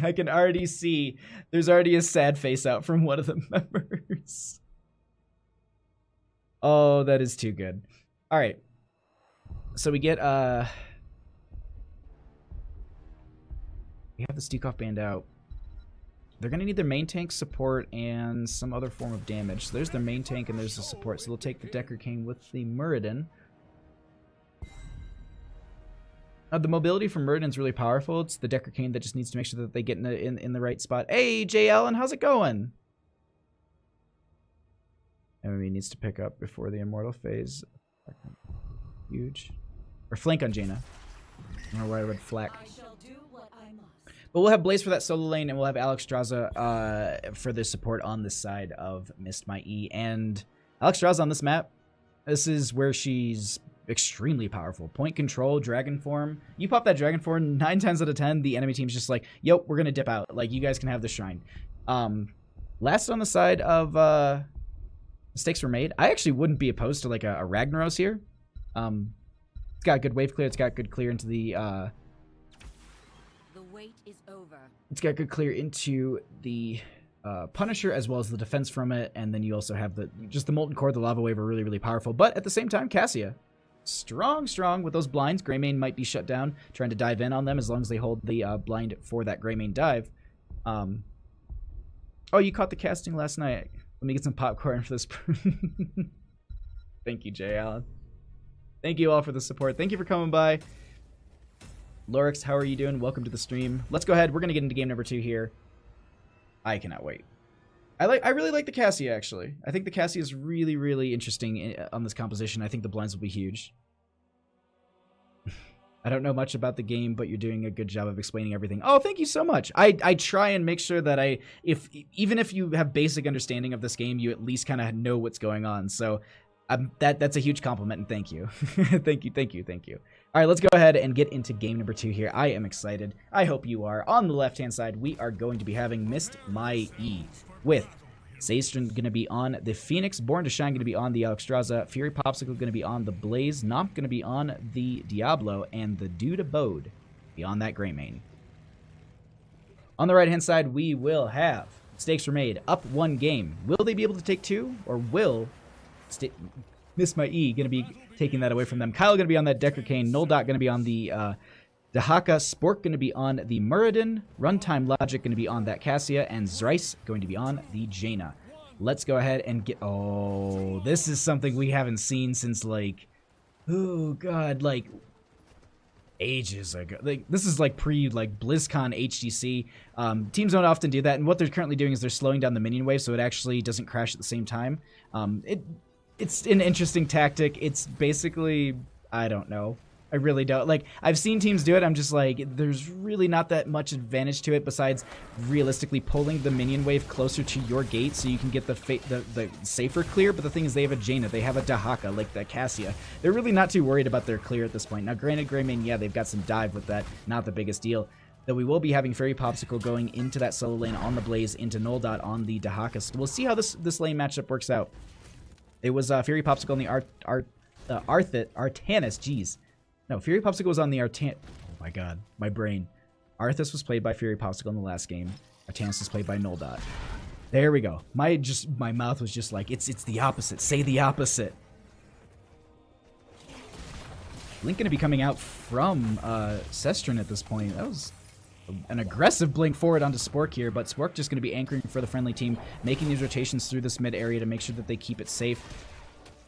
I can already see there's already a sad face out from one of the members. Oh, that is too good. All right. So we get we have the Stukov band out. They're going to need their main tank support and some other form of damage. So there's their main tank and there's the support. So they'll take the Decker King with the Muradin. The mobility from Muradin's really powerful. It's the Decker King that just needs to make sure that they get in the right spot. Hey, J. Allen, how's it going? Enemy needs to pick up before the Immortal phase. Huge. Or flank on Jaina. I don't know where I would flak. But we'll have Blaze for that solo lane, and we'll have Alexstrasza for the support on this side of Missed My E. And Alexstrasza on this map, this is where she's extremely powerful. Point control, dragon form. You pop that dragon form, 9 times out of 10, the enemy team's just like, yo, we're going to dip out. Like, you guys can have the shrine. Last on the side of mistakes were made. I actually wouldn't be opposed to, like, a Ragnaros here. It's got good wave clear. It's got good clear into the wait is over. It's got good clear into the Punisher as well as the defense from it, and then you also have the Molten Core, the Lava Wave are really, really powerful. But at the same time, Cassia, strong with those blinds. Greymane might be shut down, trying to dive in on them as long as they hold the blind for that Greymane dive. Oh, you caught the casting last night. Let me get some popcorn for this. Thank you, Jay Allen. Thank you all for the support. Thank you for coming by. Lorix, how are you doing? Welcome to the stream. Let's go ahead. We're going to get into game number 2 here. I cannot wait. I really like the Cassia, actually. I think the Cassia is really, really interesting on this composition. I think the blinds will be huge. I don't know much about the game, but you're doing a good job of explaining everything. Oh, thank you so much. I try and make sure that even if you have basic understanding of this game, you at least kind of know what's going on. So that's a huge compliment, and thank you. Thank you. All right, let's go ahead and get into game number 2 here. I am excited. I hope you are. On the left-hand side, we are going to be having Missed My E with Zaystron going to be on the Phoenix, Born to Shine going to be on the Alexstrasza, Fury Popsicle going to be on the Blaze, Nomp going to be on the Diablo, and the Dude Abode be on that Greymane. On the right-hand side, we will have Stakes Were Made, up 1 game. Will they be able to take 2, or will Missed My E going to be taking that away from them? Kyle going to be on that Decker Kane, Noldot going to be on the Dahaka, Spork going to be on the Muradin, Runtime Logic going to be on that Cassia, and Zrice going to be on the Jaina. Let's go ahead and get... Oh, this is something we haven't seen since, like... Oh, God, like... ages ago. Like, this is like BlizzCon HGC. Teams don't often do that, and what they're currently doing is they're slowing down the minion wave so it actually doesn't crash at the same time. It's an interesting tactic. It's basically, I don't know. I really don't. Like, I've seen teams do it. I'm just like, there's really not that much advantage to it besides realistically pulling the minion wave closer to your gate so you can get the safer clear. But the thing is, they have a Jaina, they have a Dahaka, like the Cassia. They're really not too worried about their clear at this point. Now, granted, Greymane, yeah, they've got some dive with that. Not the biggest deal. Though we will be having Fairy Popsicle going into that solo lane on the Blaze, into Noldot on the Dahaka. So we'll see how this lane matchup works out. It was Fury Popsicle on the Artanis, jeez. No, Fury Popsicle was on the Oh my god, my brain. Arthas was played by Fury Popsicle in the last game. Artanis was played by Noldot. There we go. My mouth was just like, it's the opposite. Say the opposite. Blink gonna be coming out from Zaystron at this point. That was an aggressive blink forward onto Spork here, but Spork just going to be anchoring for the friendly team, making these rotations through this mid area to make sure that they keep it safe.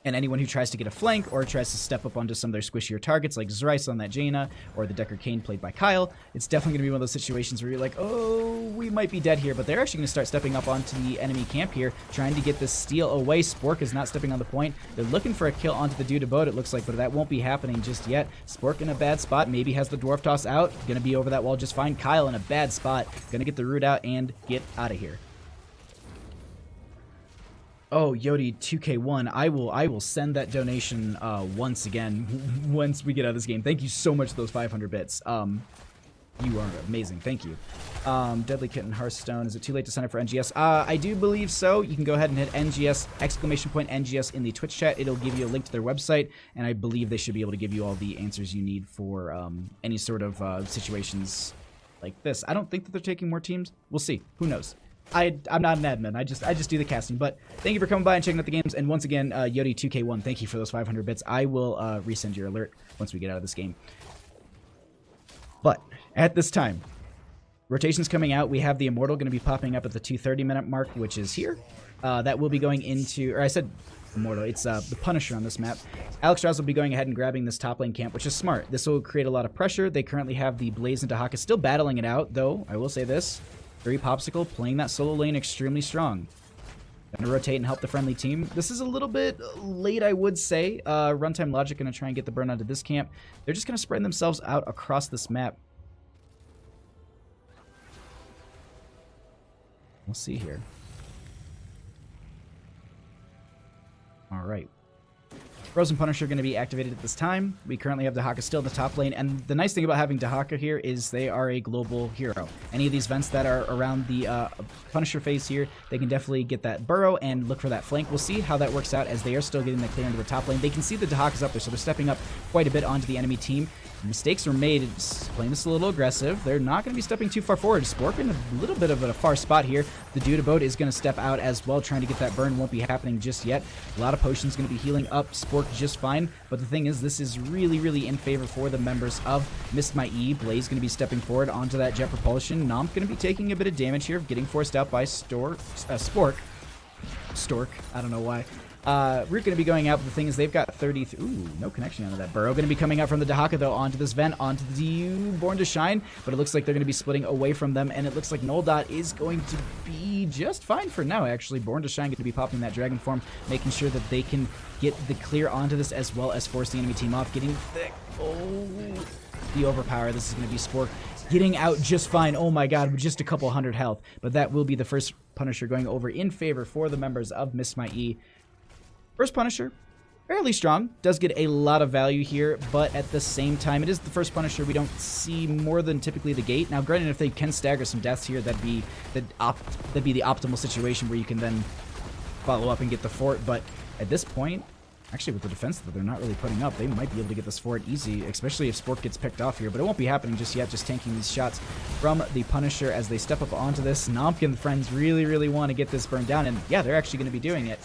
And anyone who tries to get a flank or tries to step up onto some of their squishier targets, like Zrice on that Jaina or the Decker Kane played by Kyle, it's definitely going to be one of those situations where you're like, oh, we might be dead here. But they're actually going to start stepping up onto the enemy camp here, trying to get this steal away. Spork is not stepping on the point. They're looking for a kill onto the Dude Abode, it looks like, but that won't be happening just yet. Spork in a bad spot, maybe has the Dwarf Toss out, going to be over that wall just fine. Kyle in a bad spot, going to get the root out and get out of here. Oh, Yodi 2K1, I will send that donation once again once we get out of this game. Thank you so much for those 500 bits. You are amazing. Thank you. Deadly Kitten Hearthstone. Is it too late to sign up for NGS? I do believe so. You can go ahead and hit NGS, !NGS in the Twitch chat. It'll give you a link to their website, and I believe they should be able to give you all the answers you need for any sort of situations like this. I don't think that they're taking more teams. We'll see. Who knows? I'm not an admin. I just do the casting. But thank you for coming by and checking out the games. And once again, Yodi2K1, thank you for those 500 bits. I will resend your alert once we get out of this game. But at this time, rotations coming out. We have the Immortal going to be popping up at the 2:30-minute mark, which is here. That will be going into, or I said Immortal, it's the Punisher on this map. Alex Strauss will be going ahead and grabbing this top lane camp, which is smart. This will create a lot of pressure. They currently have the Blaze and Dahaka still battling it out, though I will say this. Fury Popsicle playing that solo lane extremely strong. Gonna rotate and help the friendly team. This is a little bit late, I would say. Runtime Logic gonna try and get the burn onto this camp. They're just gonna spread themselves out across this map. We'll see here. All right. Frozen Punisher going to be activated at this time. We currently have Dahaka still in the top lane, and the nice thing about having Dahaka here is they are a global hero. Any of these vents that are around the Punisher phase here, they can definitely get that burrow and look for that flank. We'll see how that works out as they are still getting the clear into the top lane. They can see the Dahaka's up there, so they're stepping up quite a bit onto the enemy team. Mistakes were made playing this a little aggressive. They're not going to be stepping too far forward. Spork in a little bit of a far spot here. The Dude Abode is going to step out as well, trying to get that burn. Won't be happening just yet. A lot of potions going to be healing up Spork just fine. But the thing is, this is really, really in favor for the members of Missed My E. Blaze going to be stepping forward onto that jet propulsion. Nomp going to be taking a bit of damage here, getting forced out by Spork. Stork. I don't know why. Root going to be going out, but the thing is they've got 30... Ooh, no connection onto that. Burrow going to be coming out from the Dahaka, though, onto this vent, onto the Born to Shine, but it looks like they're going to be splitting away from them, and it looks like Noldot is going to be just fine for now, actually. Born to Shine going to be popping that Dragon form, making sure that they can get the clear onto this as well as force the enemy team off, getting the overpower. This is going to be Spork getting out just fine. Oh my god, with just a couple hundred health, but that will be the first Punisher going over in favor for the members of Miss My E. First Punisher, fairly strong, does get a lot of value here, but at the same time, it is the first Punisher. We don't see more than typically the gate. Now, granted, if they can stagger some deaths here, that'd be the optimal situation where you can then follow up and get the fort, but at this point, actually with the defense that they're not really putting up, they might be able to get this fort easy, especially if Spork gets picked off here, but it won't be happening just yet, just tanking these shots from the Punisher as they step up onto this. Nomp and the friends really, really want to get this burned down, and yeah, they're actually going to be doing it.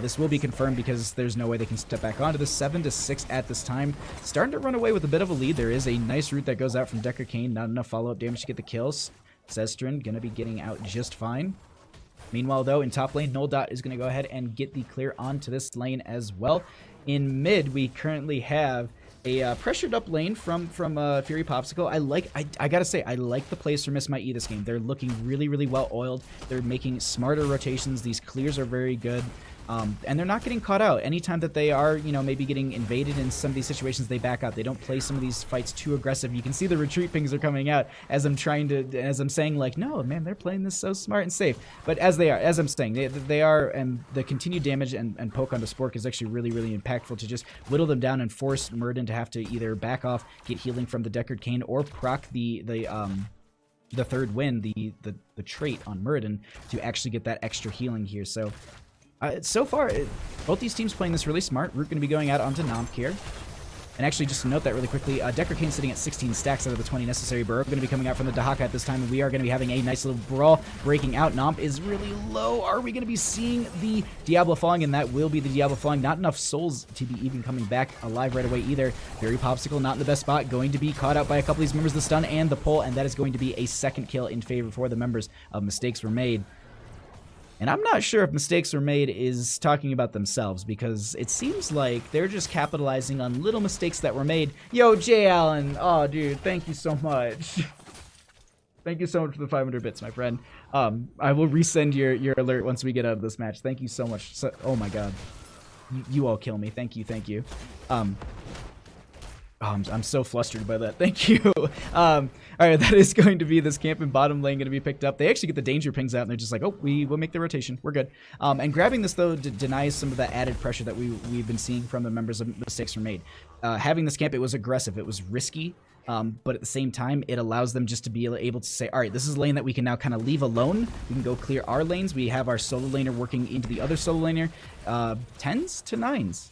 This will be confirmed because there's no way they can step back onto this. 7-6 at this time. Starting to run away with a bit of a lead. There is a nice route that goes out from Decker Kane. Not enough follow-up damage to get the kills. Zestrin going to be getting out just fine. Meanwhile, though, in top lane, Noldot is going to go ahead and get the clear onto this lane as well. In mid, we currently have a pressured up lane from Fury Popsicle. I gotta say, I like the plays for Miss My E this game. They're looking really, really well oiled. They're making smarter rotations. These clears are very good. And they're not getting caught out. Anytime that they are, you know, maybe getting invaded in some of these situations, they back out. They don't play some of these fights too aggressive. You can see the retreat pings are coming out as I'm saying, like, no, man, they're playing this so smart and safe. But as I'm saying, they are, and the continued damage and poke onto Spork is actually really, really impactful to just whittle them down and force Murden to have to either back off, get healing from the Deckard Cain, or proc the third win, the trait on Murden to actually get that extra healing here. So far, both these teams playing this really smart. Root going to be going out onto Nomp here. And actually, just to note that really quickly, Decker Kane sitting at 16 stacks out of the 20 necessary. Burrow going to be coming out from the Dahaka at this time, and we are going to be having a nice little brawl breaking out. Nomp is really low. Are we going to be seeing the Diablo falling? And that will be the Diablo falling. Not enough souls to be even coming back alive right away either. Fury Popsicle not in the best spot. Going to be caught out by a couple of these members, the stun and the pull, and that is going to be a second kill in favor for the members of Mistakes Were Made. And I'm not sure if Mistakes Were Made is talking about themselves, because it seems like they're just capitalizing on little mistakes that were made. Yo, Jay Allen. Oh, dude, thank you so much. Thank you so much for the 500 bits, my friend. I will resend your alert once we get out of this match. Thank you so much. Oh, my God. You all kill me. Thank you, thank you. I'm so flustered by that. Thank you. All right, that is going to be this camp in bottom lane going to be picked up. They actually get the danger pings out, and they're just like, oh, we will make the rotation. We're good. And grabbing this, though, denies some of that added pressure that we've been seeing from the members of Mistakes Were Made. Having this camp, it was aggressive. It was risky. But at the same time, it allows them just to be able to say, all right, this is a lane that we can now kind of leave alone. We can go clear our lanes. We have our solo laner working into the other solo laner. 10s to 9s.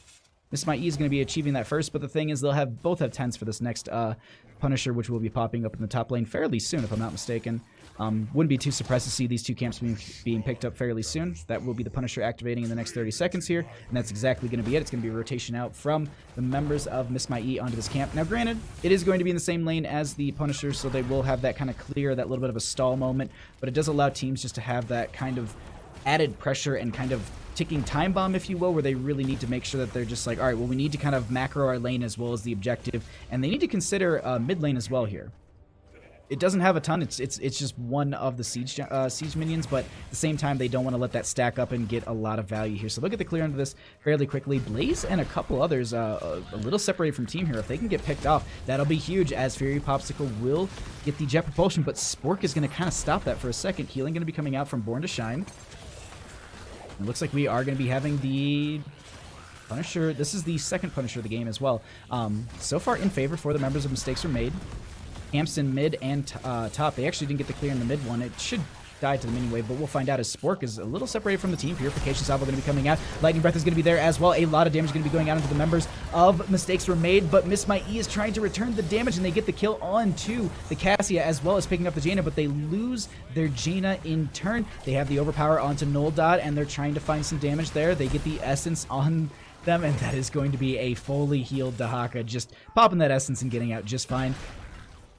Miss My E is going to be achieving that first, but the thing is they'll both have 10s for this next Punisher, which will be popping up in the top lane fairly soon, if I'm not mistaken. Wouldn't be too surprised to see these two camps being picked up fairly soon. That will be the Punisher activating in the next 30 seconds here, and that's exactly going to be it. It's going to be a rotation out from the members of Miss My E onto this camp. Now, granted, it is going to be in the same lane as the Punisher, so they will have that kind of clear, that little bit of a stall moment, but it does allow teams just to have that kind of added pressure and kind of ticking time bomb, if you will, where they really need to make sure that they're just like, all right, well, we need to kind of macro our lane as well as the objective, and they need to consider mid lane as well here. It doesn't have a ton. It's just one of the siege minions, but at the same time, they don't want to let that stack up and get a lot of value here. So look at the clear into this fairly quickly. Blaze and a couple others a little separated from team here. If they can get picked off, that'll be huge, as Fury Popsicle will get the jet propulsion, but Spork is going to kind of stop that for a second. Healing going to be coming out from Born to Shine. It looks like we are going to be having the Punisher. This is the second Punisher of the game as well. So far in favor for the members of Mistakes Were Made. Camps in mid and top. They actually didn't get the clear in the mid one. It should die to the mini wave, but we'll find out as Spork is a little separated from the team. Purification Salvo going to be coming out. Lightning Breath is going to be there as well. A lot of damage going to be going out into the members of Mistakes Were Made, but Miss My E is trying to return the damage, and they get the kill onto the Cassia as well as picking up the Jaina, but they lose their Jaina in turn. They have the overpower onto Null Dot, and they're trying to find some damage there. They get the Essence on them, and that is going to be a fully healed Dahaka, just popping that Essence and getting out just fine.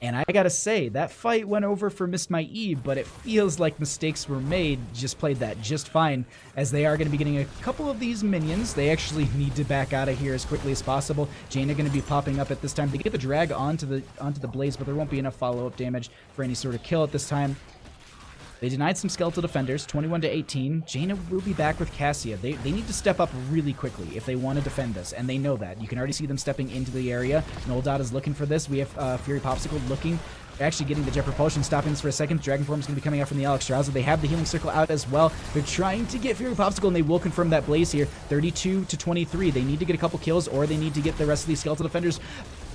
And I gotta say, that fight went over for Miss My E, but it feels like Mistakes Were Made just played that just fine, as they are going to be getting a couple of these minions. They actually need to back out of here as quickly as possible. Jaina going to be popping up at this time. They get the drag onto the Blaze, but there won't be enough follow-up damage for any sort of kill at this time. They denied some skeletal defenders, 21 to 18. Jaina will be back with Cassia. They need to step up really quickly if they want to defend this, and they know that. You can already see them stepping into the area. Null Dot is looking for this. We have Fury Popsicle looking, actually getting the Jet Propulsion, stopping this for a second. Dragon Form is going to be coming out from the Alexstrasza. They have the Healing Circle out as well. They're trying to get Fury Popsicle, and they will confirm that Blaze here. 32 to 23. They need to get a couple kills, or they need to get the rest of these skeletal defenders.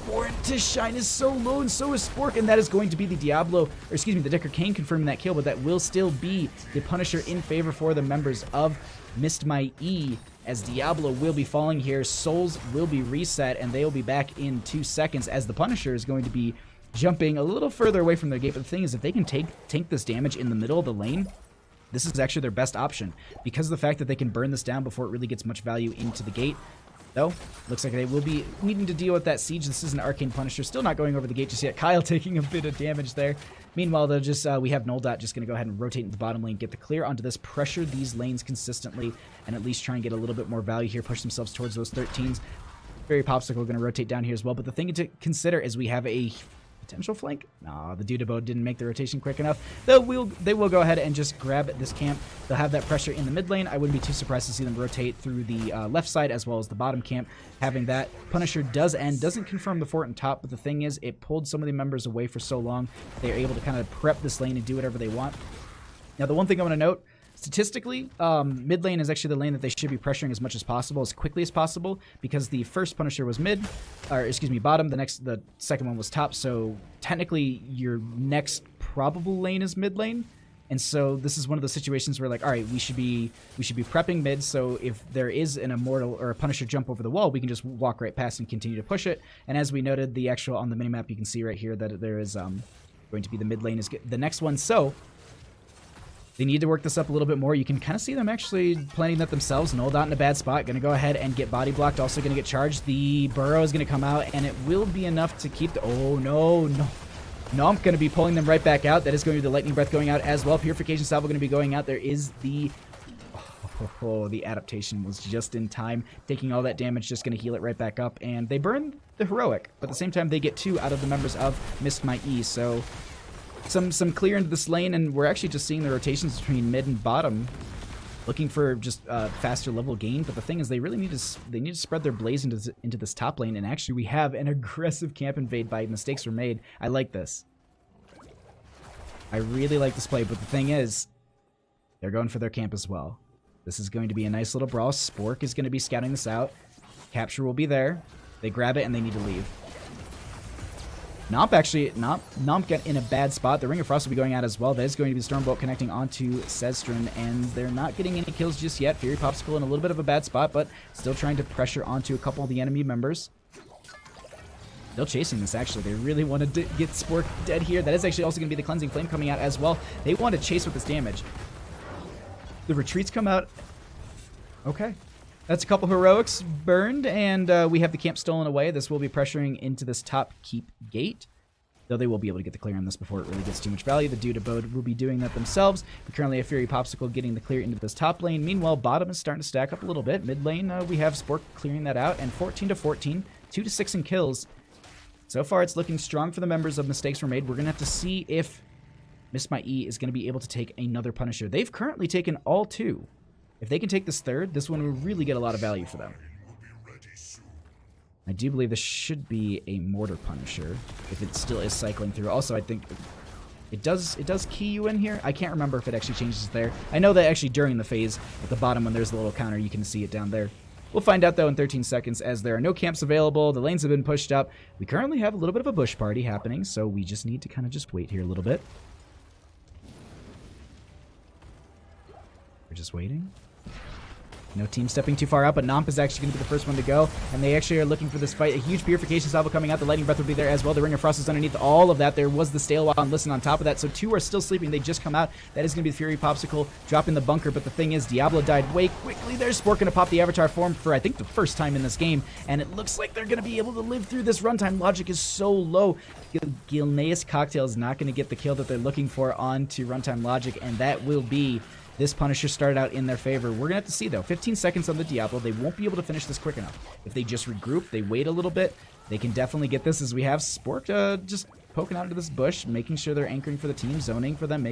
Born to Shine is so low, and so is Spork, and that is going to be the the Decker Kane confirming that kill, but that will still be the Punisher in favor for the members of Missed My E, as Diablo will be falling here. Souls will be reset, and they will be back in 2 seconds, as the Punisher is going to be jumping a little further away from their gate. But the thing is, if they can tank this damage in the middle of the lane, this is actually their best option, because of the fact that they can burn this down before it really gets much value into the gate. Though, looks like they will be needing to deal with that siege. This is an Arcane Punisher, still not going over the gate just yet. Kyle taking a bit of damage there. Meanwhile, they'll just we have Null Dot just going to go ahead and rotate into the bottom lane, get the clear onto this, pressure these lanes consistently, and at least try and get a little bit more value here, push themselves towards those 13s. Fairy Popsicle going to rotate down here as well, but the thing to consider is we have a potential flank. Nah, the Dudabo didn't make the rotation quick enough. They will go ahead and just grab this camp. They'll have that pressure in the mid lane. I wouldn't be too surprised to see them rotate through the left side as well as the bottom camp. Having that, Punisher does end, doesn't confirm the fort and top, but the thing is, it pulled some of the members away for so long. They're able to kind of prep this lane and do whatever they want. Now, the one thing I want to note, statistically, mid lane is actually the lane that they should be pressuring as much as possible, as quickly as possible, because the first Punisher was bottom, the second one was top, so technically your next probable lane is mid lane. And so this is one of those situations where, like, all right, we should be prepping mid, so if there is an Immortal or a Punisher jump over the wall, we can just walk right past and continue to push it. And as we noted, the actual on the minimap, you can see right here that there is going to be the mid lane is the next one. So they need to work this up a little bit more. You can kind of see them actually planning that themselves. Null Dot in a bad spot. Going to go ahead and get body blocked. Also going to get charged. The Burrow is going to come out, and it will be enough to keep the... Oh, no. Nomp going to be pulling them right back out. That is going to be the Lightning Breath going out as well. Purification Salvo going to be going out. There is the... Oh, the adaptation was just in time. Taking all that damage, just going to heal it right back up. And they burn the Heroic. But at the same time, they get 2 out of the members of Missed My E. So some clear into this lane, and we're actually just seeing the rotations between mid and bottom, looking for just faster level gain. But the thing is, they really need to spread their blaze into this top lane. And actually, we have an aggressive camp invade by Mistakes Were Made. I like this. I really like this play. But the thing is, they're going for their camp as well. This is going to be a nice little brawl. Spork is going to be scouting this out. Capture will be there. They grab it and they need to leave. Nomp get in a bad spot. The Ring of Frost will be going out as well. That is going to be the Stormbolt connecting onto Sestrin, and they're not getting any kills just yet. Fury Popsicle in a little bit of a bad spot, but still trying to pressure onto a couple of the enemy members. Still chasing this, actually. They really want to get Spork dead here. That is actually also going to be the Cleansing Flame coming out as well. They want to chase with this damage. The retreats come out. Okay. That's a couple heroics burned, and we have the camp stolen away. This will be pressuring into this top keep gate, though they will be able to get the clear on this before it really gets too much value. The Dude Abode will be doing that themselves. We currently have Fury Popsicle getting the clear into this top lane. Meanwhile, bottom is starting to stack up a little bit. Mid lane, we have Spork clearing that out, and 14 to 14, 2 to 6 in kills. So far, it's looking strong for the members of Mistakes Were Made. We're going to have to see if Miss My E is going to be able to take another Punisher. They've currently taken all 2. If they can take this third, this one will really get a lot of value for them. I do believe this should be a Mortar Punisher, if it still is cycling through. Also, I think it does key you in here. I can't remember if it actually changes there. I know that actually during the phase, at the bottom when there's the little counter, you can see it down there. We'll find out, though, in 13 seconds, as there are no camps available. The lanes have been pushed up. We currently have a little bit of a bush party happening, so we just need to kind of just wait here a little bit. We're just waiting. No team stepping too far out, but Nomp is actually going to be the first one to go, and they actually are looking for this fight. A huge Purification Salvo coming out. The Lightning Breath will be there as well. The Ring of Frost is underneath all of that. There was the Stale Wild and Listen on top of that, so 2 are still sleeping. They just come out. That is going to be the Fury Popsicle dropping the bunker, but the thing is, Diablo died way quickly. There's Spork going to pop the Avatar form for, I think, the first time in this game, and it looks like they're going to be able to live through this. Runtime logic is so low. Gilneas Cocktail is not going to get the kill that they're looking for onto Runtime logic, and that will be... This Punisher started out in their favor. We're going to have to see, though. 15 seconds on the Diablo. They won't be able to finish this quick enough. If they just regroup, they wait a little bit, they can definitely get this, as we have Spork just poking out into this bush, making sure they're anchoring for the team, zoning for them.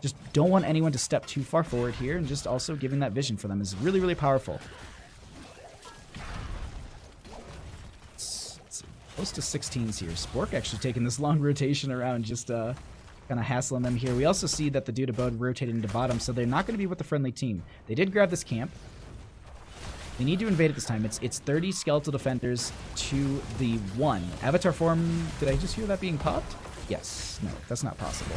Just don't want anyone to step too far forward here, and just also giving that vision for them is really, really powerful. It's close to 16s here. Spork actually taking this long rotation around, just... kind of hassling them here. We also see that the Dude Abode rotated into bottom, so they're not going to be with the friendly team. They did grab this camp. They need to invade it this time. It's 30 Skeletal Defenders to the 1. Avatar form, did I just hear that being popped? Yes. No, that's not possible.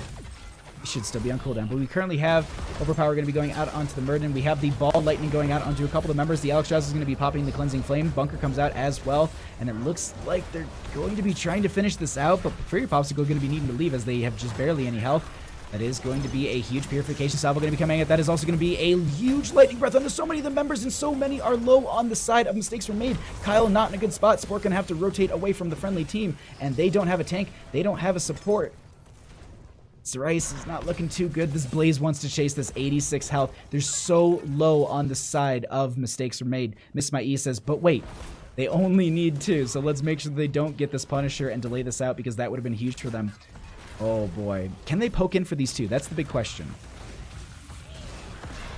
It should still be on cooldown, but we currently have Overpower going to be going out onto the Murden. We have the Ball Lightning going out onto a couple of members. The Alexstrasza is going to be popping the Cleansing Flame. Bunker comes out as well, and it looks like they're going to be trying to finish this out, but Fury Popsicle going to be needing to leave as they have just barely any health. That is going to be a huge Purification Salvo going to be coming out. That is also going to be a huge Lightning Breath onto so many of the members, and so many are low on the side of Mistakes Were Made. Kyle not in a good spot. Spork going to have to rotate away from the friendly team, and they don't have a tank. They don't have a support. Zerice is not looking too good. This Blaze wants to chase this 86 health. They're so low on the side of Mistakes Were Made. Miss My E says, but wait, they only need 2, so let's make sure they don't get this Punisher and delay this out, because that would have been huge for them. Oh boy. Can they poke in for these 2? That's the big question.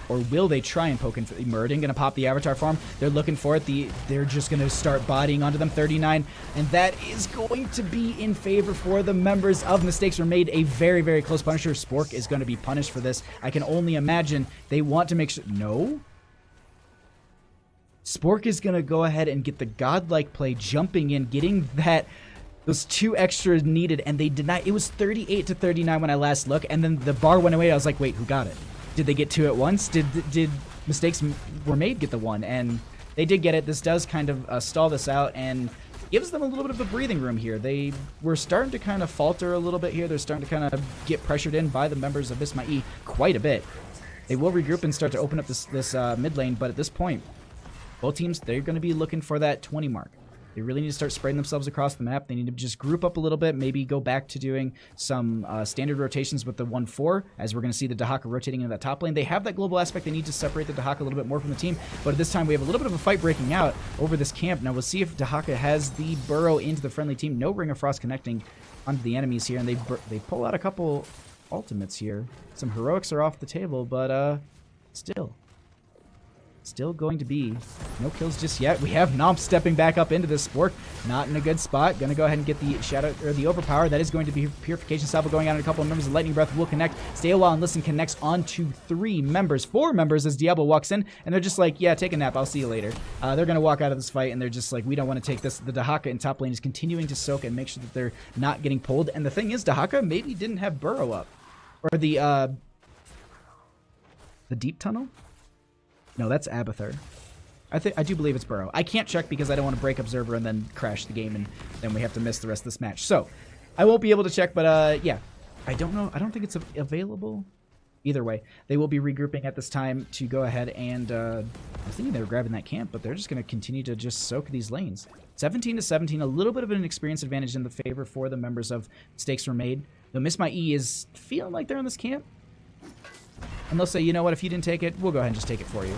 Or will they try and poke in for the Murden? Gonna pop the Avatar form. They're looking for it. They're just gonna start bodying onto them. 39. And that is going to be in favor for the members of Mistakes Were Made. A very, very close Punisher. Spork is gonna be punished for this. I can only imagine they want to make sure... No? Spork is gonna go ahead and get the godlike play, jumping in, getting that... Those 2 extras needed, and they did not... It was 38 to 39 when I last looked, and then the bar went away. I was like, wait, who got it? Did they get 2 at once? Did Mistakes Were Made get the 1? And they did get it. This does kind of stall this out and gives them a little bit of a breathing room here. They were starting to kind of falter a little bit here. They're starting to kind of get pressured in by the members of Miss My E quite a bit. They will regroup and start to open up this mid lane, but at this point, both teams, they're going to be looking for that 20 mark. They really need to start spreading themselves across the map. They need to just group up a little bit, maybe go back to doing some standard rotations with the 1-4, as we're going to see the Dahaka rotating into that top lane. They have that global aspect. They need to separate the Dahaka a little bit more from the team, but at this time we have a little bit of a fight breaking out over this camp. Now we'll see if Dahaka has the burrow into the friendly team. No Ring of Frost connecting onto the enemies here, and they pull out a couple ultimates here. Some heroics are off the table, but still. still going to be no kills just yet. We have Nomp stepping back up into this. Spork not in a good spot. Gonna go ahead and get the shadow or the overpower. That is going to be Purification Salvo going on, and a couple of members of Lightning Breath will connect. Stay a while and listen connects on to 4 members as Diablo walks in, and they're just like, yeah, take a nap, I'll see you later. They're gonna walk out of this fight, and they're just like, we don't want to take this. The Dahaka in top lane is continuing to soak and make sure that they're not getting pulled. And the thing is, Dahaka maybe didn't have Burrow up, or the deep tunnel. No, that's Abathur. I do believe it's Burrow. I can't check because I don't want to break Observer and then crash the game, and then we have to miss the rest of this match. So I won't be able to check, but yeah, I don't know. I don't think it's available. Either way, they will be regrouping at this time to go ahead and I was thinking they were grabbing that camp, but they're just going to continue to just soak these lanes. 17-17, a little bit of an experience advantage in the favor for the members of Mistakes Were Made. Though Miss My E is feeling like they're in this camp. And they'll say, you know what, if you didn't take it, we'll go ahead and just take it for you.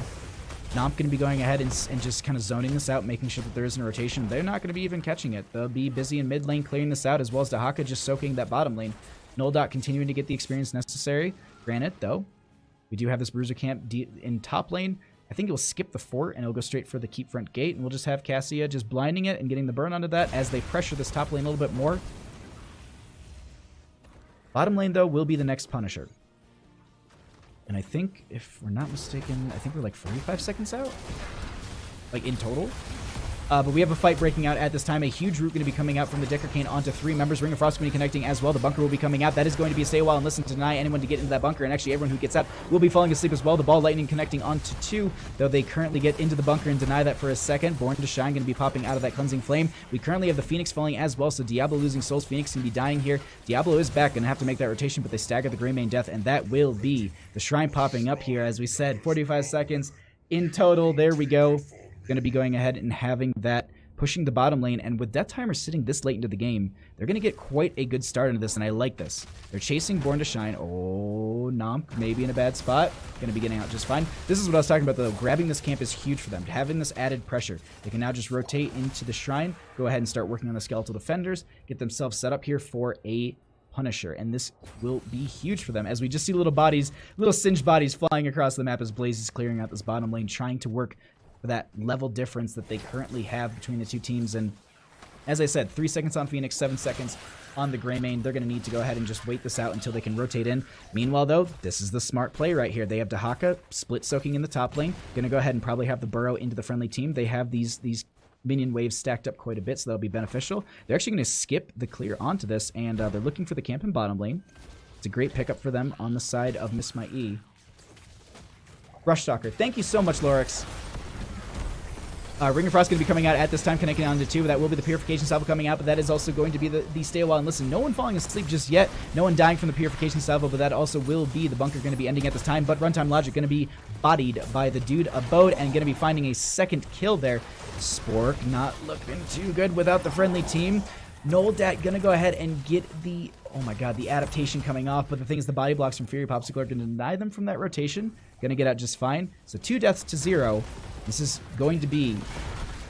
Nomp going to be going ahead and just kind of zoning this out, making sure that there isn't a rotation. They're not going to be even catching it. They'll be busy in mid lane clearing this out, as well as Dahaka just soaking that bottom lane. Noldot continuing to get the experience necessary. Granted, though, we do have this Bruiser camp in top lane. I think it'll skip the fort, and it'll go straight for the keep front gate, and we'll just have Cassia just blinding it and getting the burn onto that as they pressure this top lane a little bit more. Bottom lane, though, will be the next Punisher. And I think, if we're not mistaken, I think we're like 45 seconds out? Like, in total? But we have a fight breaking out at this time. A huge root going to be coming out from the Dicker Cane onto 3 members. Ring of Frost going to be connecting as well. The bunker will be coming out. That is going to be a stay a while and listen to deny anyone to get into that bunker. And actually, everyone who gets out will be falling asleep as well. The Ball Lightning connecting onto 2, though they currently get into the bunker and deny that for a second. Born to Shine going to be popping out of that Cleansing Flame. We currently have the Phoenix falling as well, so Diablo losing souls. Phoenix going to be dying here. Diablo is back, going to have to make that rotation, but they stagger the Greymane Death, and that will be the Shrine popping up here. As we said, 45 seconds in total. There we go. Going to be going ahead and having that pushing the bottom lane, and with Death Timer sitting this late into the game, they're going to get quite a good start into this, and I like this. They're chasing Born to Shine. Oh, Nomp maybe in a bad spot. Going to be getting out just fine. This is what I was talking about, though. Grabbing this camp is huge for them. Having this added pressure. They can now just rotate into the Shrine, go ahead and start working on the Skeletal Defenders, get themselves set up here for a Punisher, and this will be huge for them as we just see little bodies, little singed bodies flying across the map as Blaze is clearing out this bottom lane, trying to work that level difference that they currently have between the two teams. And as I said, 3 seconds on Phoenix, 7 seconds on the Greymane. They're going to need to go ahead and just wait this out until they can rotate in. Meanwhile, though, this is the smart play right here. They have Dahaka split soaking in the top lane. Going to go ahead and probably have the Burrow into the friendly team. They have these minion waves stacked up quite a bit, so that'll be beneficial. They're actually going to skip the clear onto this, and they're looking for the camp in bottom lane. It's a great pickup for them on the side of Miss My E. Rushstalker, thank you so much, Lorix. Ring of Frost going to be coming out at this time, connecting on to 2. That will be the Purification Salvo coming out, but that is also going to be the stay a while and listen. No one falling asleep just yet. No one dying from the Purification Salvo, but that also will be the bunker going to be ending at this time. But Runtime Logic going to be bodied by the dude Abode and going to be finding a second kill there. Spork not looking too good without the friendly team. Noldat going to go ahead and get the, oh my god, the adaptation coming off. But the thing is, the body blocks from Fury Popsicle are going to deny them from that rotation. Going to get out just fine. So 2 deaths to 0. This is going to be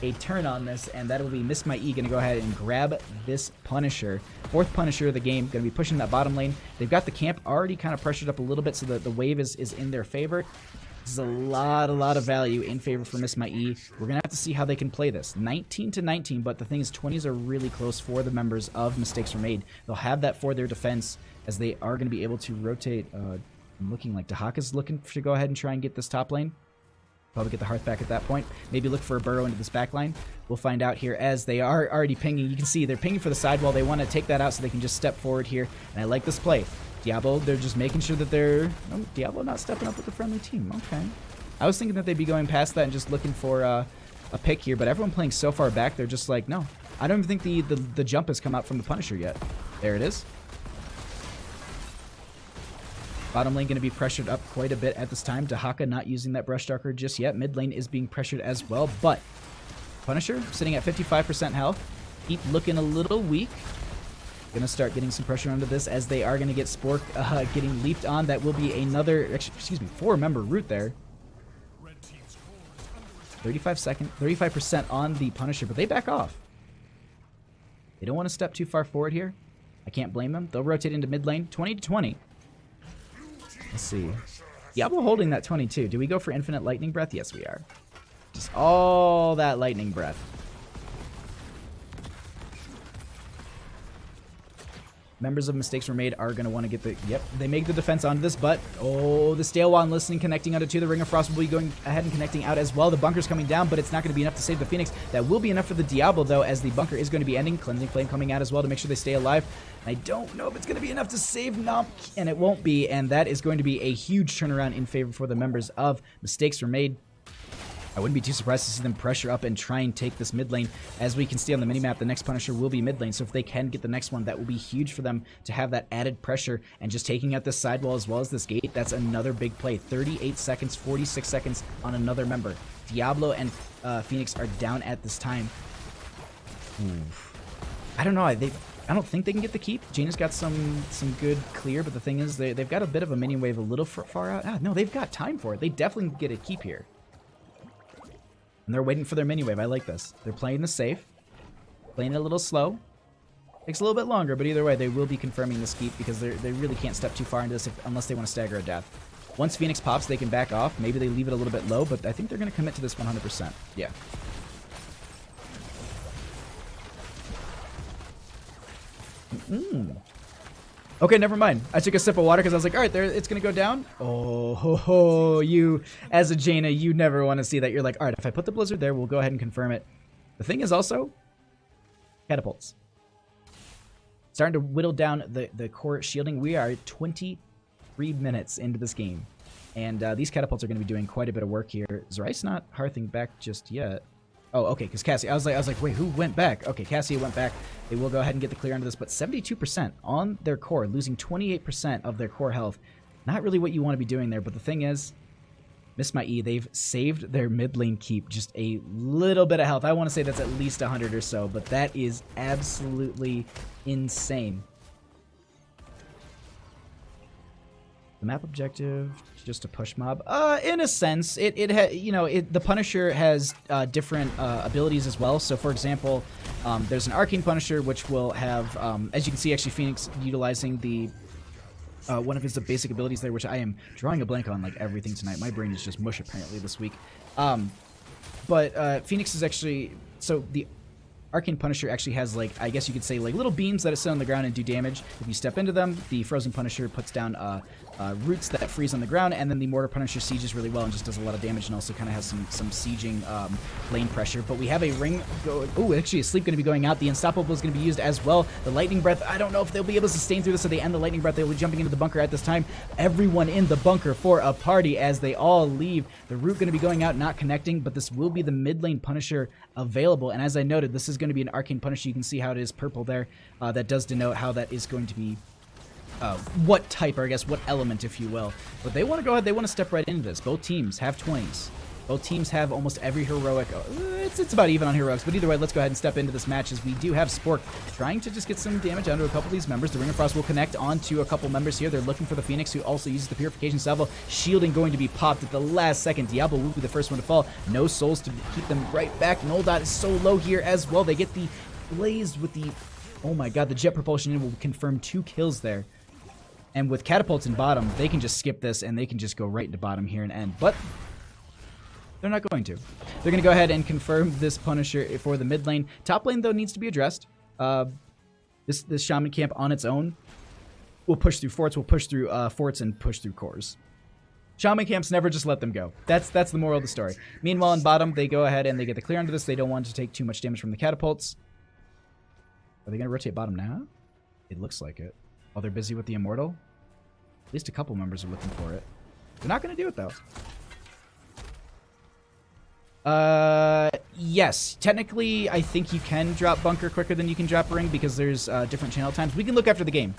a turn on this, and that will be Miss My E going to go ahead and grab this Punisher. 4th Punisher of the game, going to be pushing that bottom lane. They've got the camp already kind of pressured up a little bit, so that the wave is in their favor. This is a lot of value in favor for Miss My E. We're going to have to see how they can play this. 19-19, but the thing is, 20s are really close for the members of Mistakes Were Made. They'll have that for their defense, as they are going to be able to rotate. I'm looking like Dahaka's looking to go ahead and try and get this top lane. Probably get the Hearth back at that point. Maybe look for a Burrow into this back line. We'll find out here as they are already pinging. You can see they're pinging for the sidewall. They want to take that out so they can just step forward here. And I like this play. Diablo, they're just making sure that they're... Oh, Diablo not stepping up with the friendly team. Okay. I was thinking that they'd be going past that and just looking for a pick here. But everyone playing so far back, they're just like, no. I don't even think the jump has come out from the Punisher yet. There it is. Bottom lane going to be pressured up quite a bit at this time. Dahaka not using that Brush Darker just yet. Mid lane is being pressured as well, but Punisher sitting at 55% health. Keep looking a little weak. Going to start getting some pressure onto this as they are going to get Spork getting leaped on. That will be another, excuse me, 4-member root there. 35% on the Punisher, but they back off. They don't want to step too far forward here. I can't blame them. They'll rotate into mid lane. 20-20. Let's see. Diablo holding that 22. Do we go for infinite lightning breath? Yes, we are. Just all that lightning breath. Members of Mistakes Were Made are going to want to get the... Yep, they make the defense onto this, but... Oh, the Stale Wand listening, connecting onto 2. The Ring of Frost will be going ahead and connecting out as well. The bunker's coming down, but it's not going to be enough to save the Phoenix. That will be enough for the Diablo, though, as the bunker is going to be ending. Cleansing Flame coming out as well to make sure they stay alive. And I don't know if it's going to be enough to save Nomp, and it won't be, and that is going to be a huge turnaround in favor for the members of Mistakes Were Made. I wouldn't be too surprised to see them pressure up and try and take this mid lane. As we can see on the minimap, the next Punisher will be mid lane, so if they can get the next one, that will be huge for them to have that added pressure. And just taking out this sidewall as well as this gate, that's another big play. 38 seconds, 46 seconds on another member. Diablo and Phoenix are down at this time. Oof. I don't know. I don't think they can get the keep. Jaina's got some good clear, but the thing is, they've got a bit of a minion wave a little far out. No, they've got time for it. They definitely get a keep here. And they're waiting for their mini wave. I like this. They're playing this safe. Playing it a little slow. Takes a little bit longer, but either way, they will be confirming this keep because they really can't step too far into this unless they want to stagger a death. Once Phoenix pops, they can back off. Maybe they leave it a little bit low, but I think they're going to commit to this 100%. Yeah. Okay, never mind. I took a sip of water because I was like, all right, there, it's going to go down. Oh, ho, ho, you, as a Jaina, you never want to see that. You're like, all right, if I put the Blizzard there, we'll go ahead and confirm it. The thing is also, catapults. Starting to whittle down the core shielding. We are 23 minutes into this game. And these catapults are going to be doing quite a bit of work here. Zerai's not hearthing back just yet. Oh, okay, because Cassie, I was like, wait, who went back? Okay, Cassie went back. They will go ahead and get the clear onto this, but 72% on their core, losing 28% of their core health. Not really what you want to be doing there, but the thing is, Miss My E, they've saved their mid lane keep just a little bit of health. I want to say that's at least 100 or so, but that is absolutely insane. The map objective, just to push mob. In a sense, the Punisher has different abilities as well. So, for example, there's an Arcane Punisher, which will have, as you can see, actually Phoenix utilizing the one of his basic abilities there, which I am drawing a blank on like everything tonight. My brain is just mush apparently this week. But Phoenix is actually, so the Arcane Punisher actually has, like, I guess you could say, like, little beams that sit on the ground and do damage. If you step into them, the Frozen Punisher puts down roots that freeze on the ground, and then the Mortar Punisher sieges really well and just does a lot of damage and also kind of has some sieging lane pressure. But we have a ring go. Oh, actually, a sleep going to be going out. The Unstoppable is going to be used as well. The Lightning Breath, I don't know if they'll be able to sustain through this, so they end the Lightning Breath. They'll be jumping into the bunker at this time. Everyone in the bunker for a party as they all leave. The root going to be going out, not connecting, but this will be the mid lane Punisher available. And as I noted, this is going to be an Arcane Punisher. You can see how it is purple there. That does denote how that is going to be what type, or I guess what element, if you will. But they want to go ahead, they want to step right into this. Both teams have 20s. Both teams have almost every heroic. It's about even on heroics, but either way, let's go ahead and step into this match as we do have Spork trying to just get some damage onto a couple of these members. The Ring of Frost will connect onto a couple members here. They're looking for the Phoenix, who also uses the Purification Salvo. Shielding going to be popped at the last second. Diablo will be the first one to fall. No souls to keep them right back. Noldot is so low here as well. They get the Blaze with the, oh my god, the jet propulsion in will confirm 2 kills there. And with catapults in bottom, they can just skip this and they can just go right into bottom here and end. But they're not going to. They're going to go ahead and confirm this Punisher for the mid lane. Top lane, though, needs to be addressed. This Shaman camp on its own will push through forts, and push through cores. Shaman camps never just let them go. That's the moral of the story. Meanwhile, in bottom, they go ahead and they get the clear onto this. They don't want to take too much damage from the catapults. Are they going to rotate bottom now? It looks like it. While they're busy with the Immortal? At least a couple members are looking for it. They're not going to do it, though. Yes. Technically, I think you can drop Bunker quicker than you can drop Ring because there's different channel times. We can look after the game.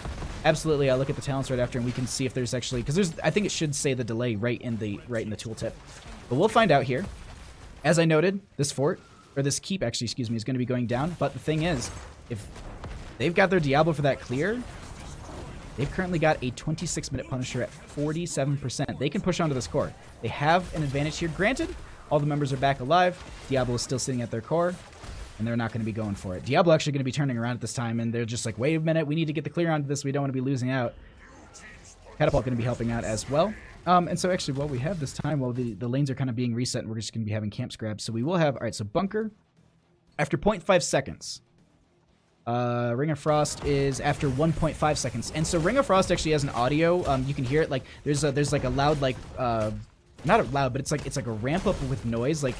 Absolutely, I'll look at the talents right after and we can see if there's actually, because there's, I think it should say the delay right in the tooltip. But we'll find out here. As I noted, this fort, or this keep actually, excuse me, is going to be going down. But the thing is, if they've got their Diablo for that clear, they've currently got a 26-minute Punisher at 47%. They can push onto this core. They have an advantage here. Granted, all the members are back alive. Diablo is still sitting at their core, and they're not going to be going for it. Diablo actually going to be turning around at this time, and they're just like, wait a minute, we need to get the clear onto this. We don't want to be losing out. Catapult going to be helping out as well. And so actually, while we have this time, while the lanes are kind of being reset, and we're just going to be having camps grabbed, so we will have, all right, so Bunker, after 0.5 seconds. Ring of Frost is after 1.5 seconds. And so Ring of Frost actually has an audio. You can hear it, like, there's like a loud, like, not a loud, but it's like a ramp up with noise, like,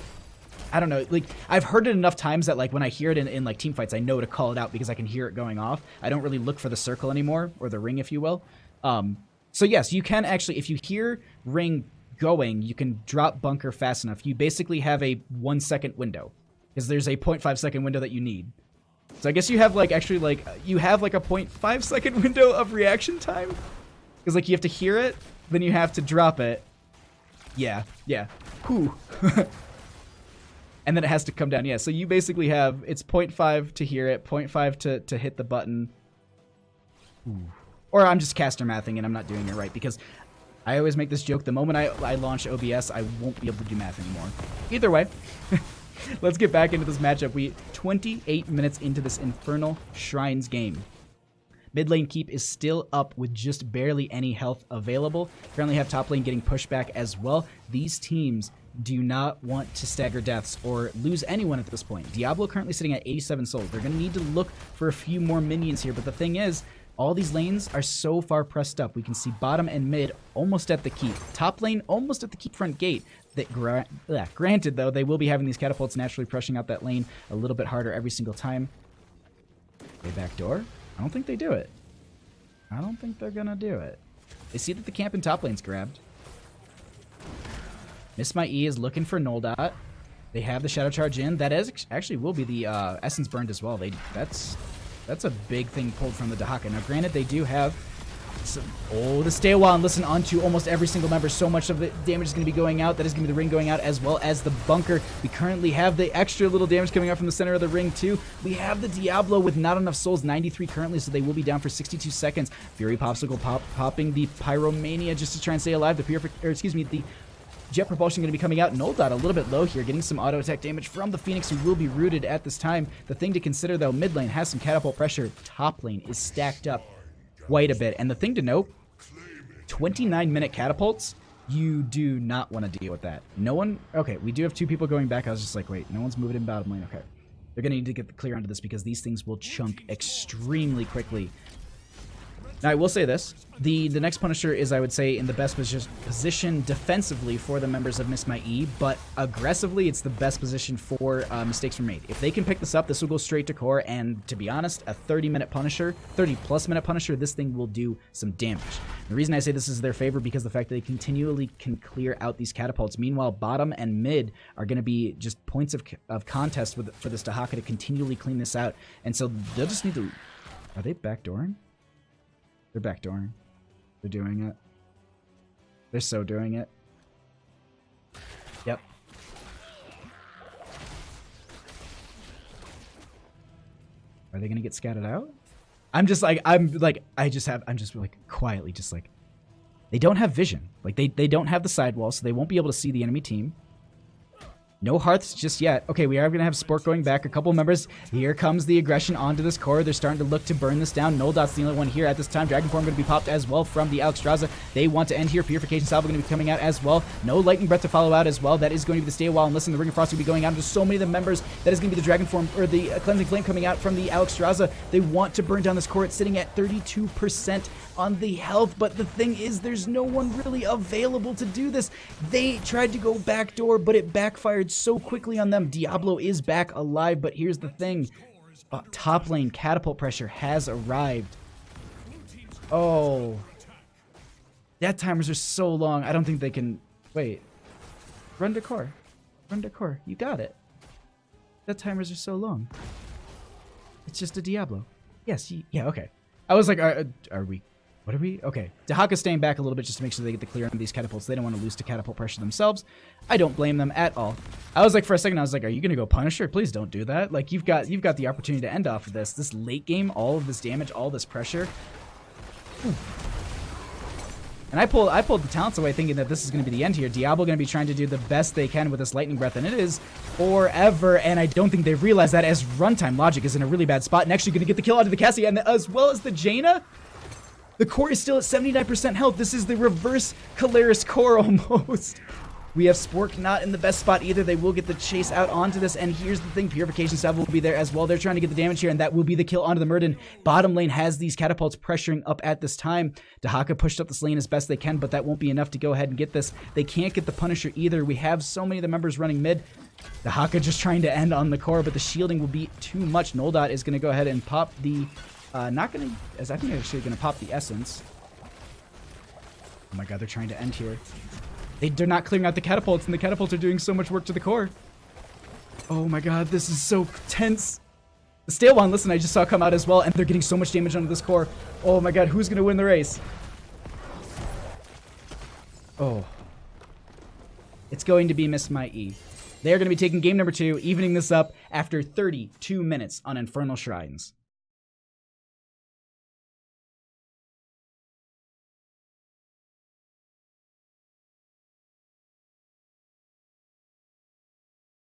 I don't know, like, I've heard it enough times that, like, when I hear it in like, team fights, I know to call it out because I can hear it going off. I don't really look for the circle anymore, or the ring, if you will. So yes, you can actually, if you hear ring going, you can drop Bunker fast enough. You basically have a 1 second window, because there's a 0.5 second window that you need. So I guess you have, like, actually, like, you have, like, a 0.5 second window of reaction time. Because, like, you have to hear it, then you have to drop it. Yeah. Whew. And then it has to come down. Yeah, so you basically have, it's 0.5 to hear it, 0.5 to hit the button. Ooh. Or I'm just caster mathing and I'm not doing it right, because I always make this joke, the moment I launch OBS, I won't be able to do math anymore. Either way, let's get back into this matchup. 28 minutes into this Infernal Shrines game. Mid lane keep is still up with just barely any health available. Currently have top lane getting pushed back as well. These teams do not want to stagger deaths or lose anyone at this point. Diablo currently sitting at 87 souls. They're going to need to look for a few more minions here, but the thing is, all these lanes are so far pressed up. We can see bottom and mid almost at the keep. Top lane almost at the keep front gate. That granted, though, they will be having these catapults naturally pushing out that lane a little bit harder every single time. They backdoor? I don't think they do it. I don't think they're going to do it. They see that the camp in top lane's grabbed. Miss My E is looking for Null Dot. They have the Shadow Charge in. That is actually will be the Essence burned as well. That's a big thing pulled from the Dahaka. Now, granted, they do have the stay a while and listen on to almost every single member. So much of the damage is going to be going out. That is going to be the ring going out as well as the Bunker. We currently have the extra little damage coming out from the center of the ring too. We have the Diablo with not enough souls, 93 currently, so they will be down for 62 seconds. Fury Popsicle popping the Pyromania just to try and stay alive. The Jet Propulsion going to be coming out. Null Dot a little bit low here, getting some auto attack damage from the Phoenix, who will be rooted at this time. The thing to consider, though, mid lane has some catapult pressure. Top lane is stacked up quite a bit. And the thing to note, 29-minute catapults, you do not want to deal with that. No one... Okay, we do have two people going back. I was just like, wait, no one's moving in bottom lane. Okay. They're going to need to get the clear onto this because these things will chunk extremely quickly. Now, I will say this. The next Punisher is, I would say, in the best position defensively for the members of Miss My E, but aggressively, it's the best position for mistakes were made. If they can pick this up, this will go straight to core, and to be honest, a 30-minute Punisher, 30-plus minute Punisher, this thing will do some damage. The reason I say this is their favor because the fact that they continually can clear out these catapults. Meanwhile, bottom and mid are going to be just points of contest for this Dahaka to continually clean this out, and so they'll just need to... Are they backdooring? They're backdooring. They're doing it. They're so doing it. Yep. Are they gonna get scattered out? I'm just quietly just like, they don't have vision. Like they don't have the sidewall, so they won't be able to see the enemy team. No hearths just yet. Okay, we are going to have Sport going back. A couple members. Here comes the aggression onto this core. They're starting to look to burn this down. Null Dot's the only one here at this time. Dragon Form going to be popped as well from the Alexstrasza. They want to end here. Purification Salvo going to be coming out as well. No Lightning Breath to follow out as well. That is going to be the stay a while. And listen, the Ring of Frost will be going out. There's so many of the members. That is going to be the Dragon Form, or the Cleansing Flame coming out from the Alexstrasza. They want to burn down this core. It's sitting at 32% on the health, but the thing is, there's no one really available to do this. They tried to go backdoor, but it backfired so quickly on them. Diablo is back alive, but here's the thing. Top lane catapult pressure has arrived. Oh. Death timers are so long. I don't think they can... Wait. Run to core. Run to core. You got it. Death timers are so long. It's just a Diablo. Yes. Yeah, okay. I was like, are we... What are we? Okay. Dahaka's staying back a little bit just to make sure they get the clear on these catapults. They don't want to lose to catapult pressure themselves. I don't blame them at all. I was like, for a second, I was like, are you going to go Punisher? Please don't do that. Like, you've got the opportunity to end off of this. This late game, all of this damage, all this pressure. Whew. And I pulled the talents away thinking that this is going to be the end here. Diablo going to be trying to do the best they can with this Lightning Breath, and it is forever, and I don't think they've realized that, as runtime logic is in a really bad spot and actually going to get the kill out of the Cassie, and as well as the Jaina. The core is still at 79% health. This is the reverse Caleris core almost. We have Spork not in the best spot either. They will get the chase out onto this, and here's the thing, Purification Salve will be there as well. They're trying to get the damage here, and that will be the kill onto the Murden. Bottom lane has these catapults pressuring up at this time. Dahaka pushed up this lane as best they can, but that won't be enough to go ahead and get this. They can't get the Punisher either. We have so many of the members running mid. Dahaka just trying to end on the core, but the shielding will be too much. Noldot is going to go ahead and pop the... not going to... as I think actually going to pop the Essence. Oh my god, they're trying to end here. They're not clearing out the catapults, and the catapults are doing so much work to the core. Oh my god, this is so tense. The Stale One, listen, I just saw come out as well, and they're getting so much damage onto this core. Oh my god, who's going to win the race? Oh. It's going to be Miss My E. They are going to be taking game number 2, evening this up after 32 minutes on Infernal Shrines.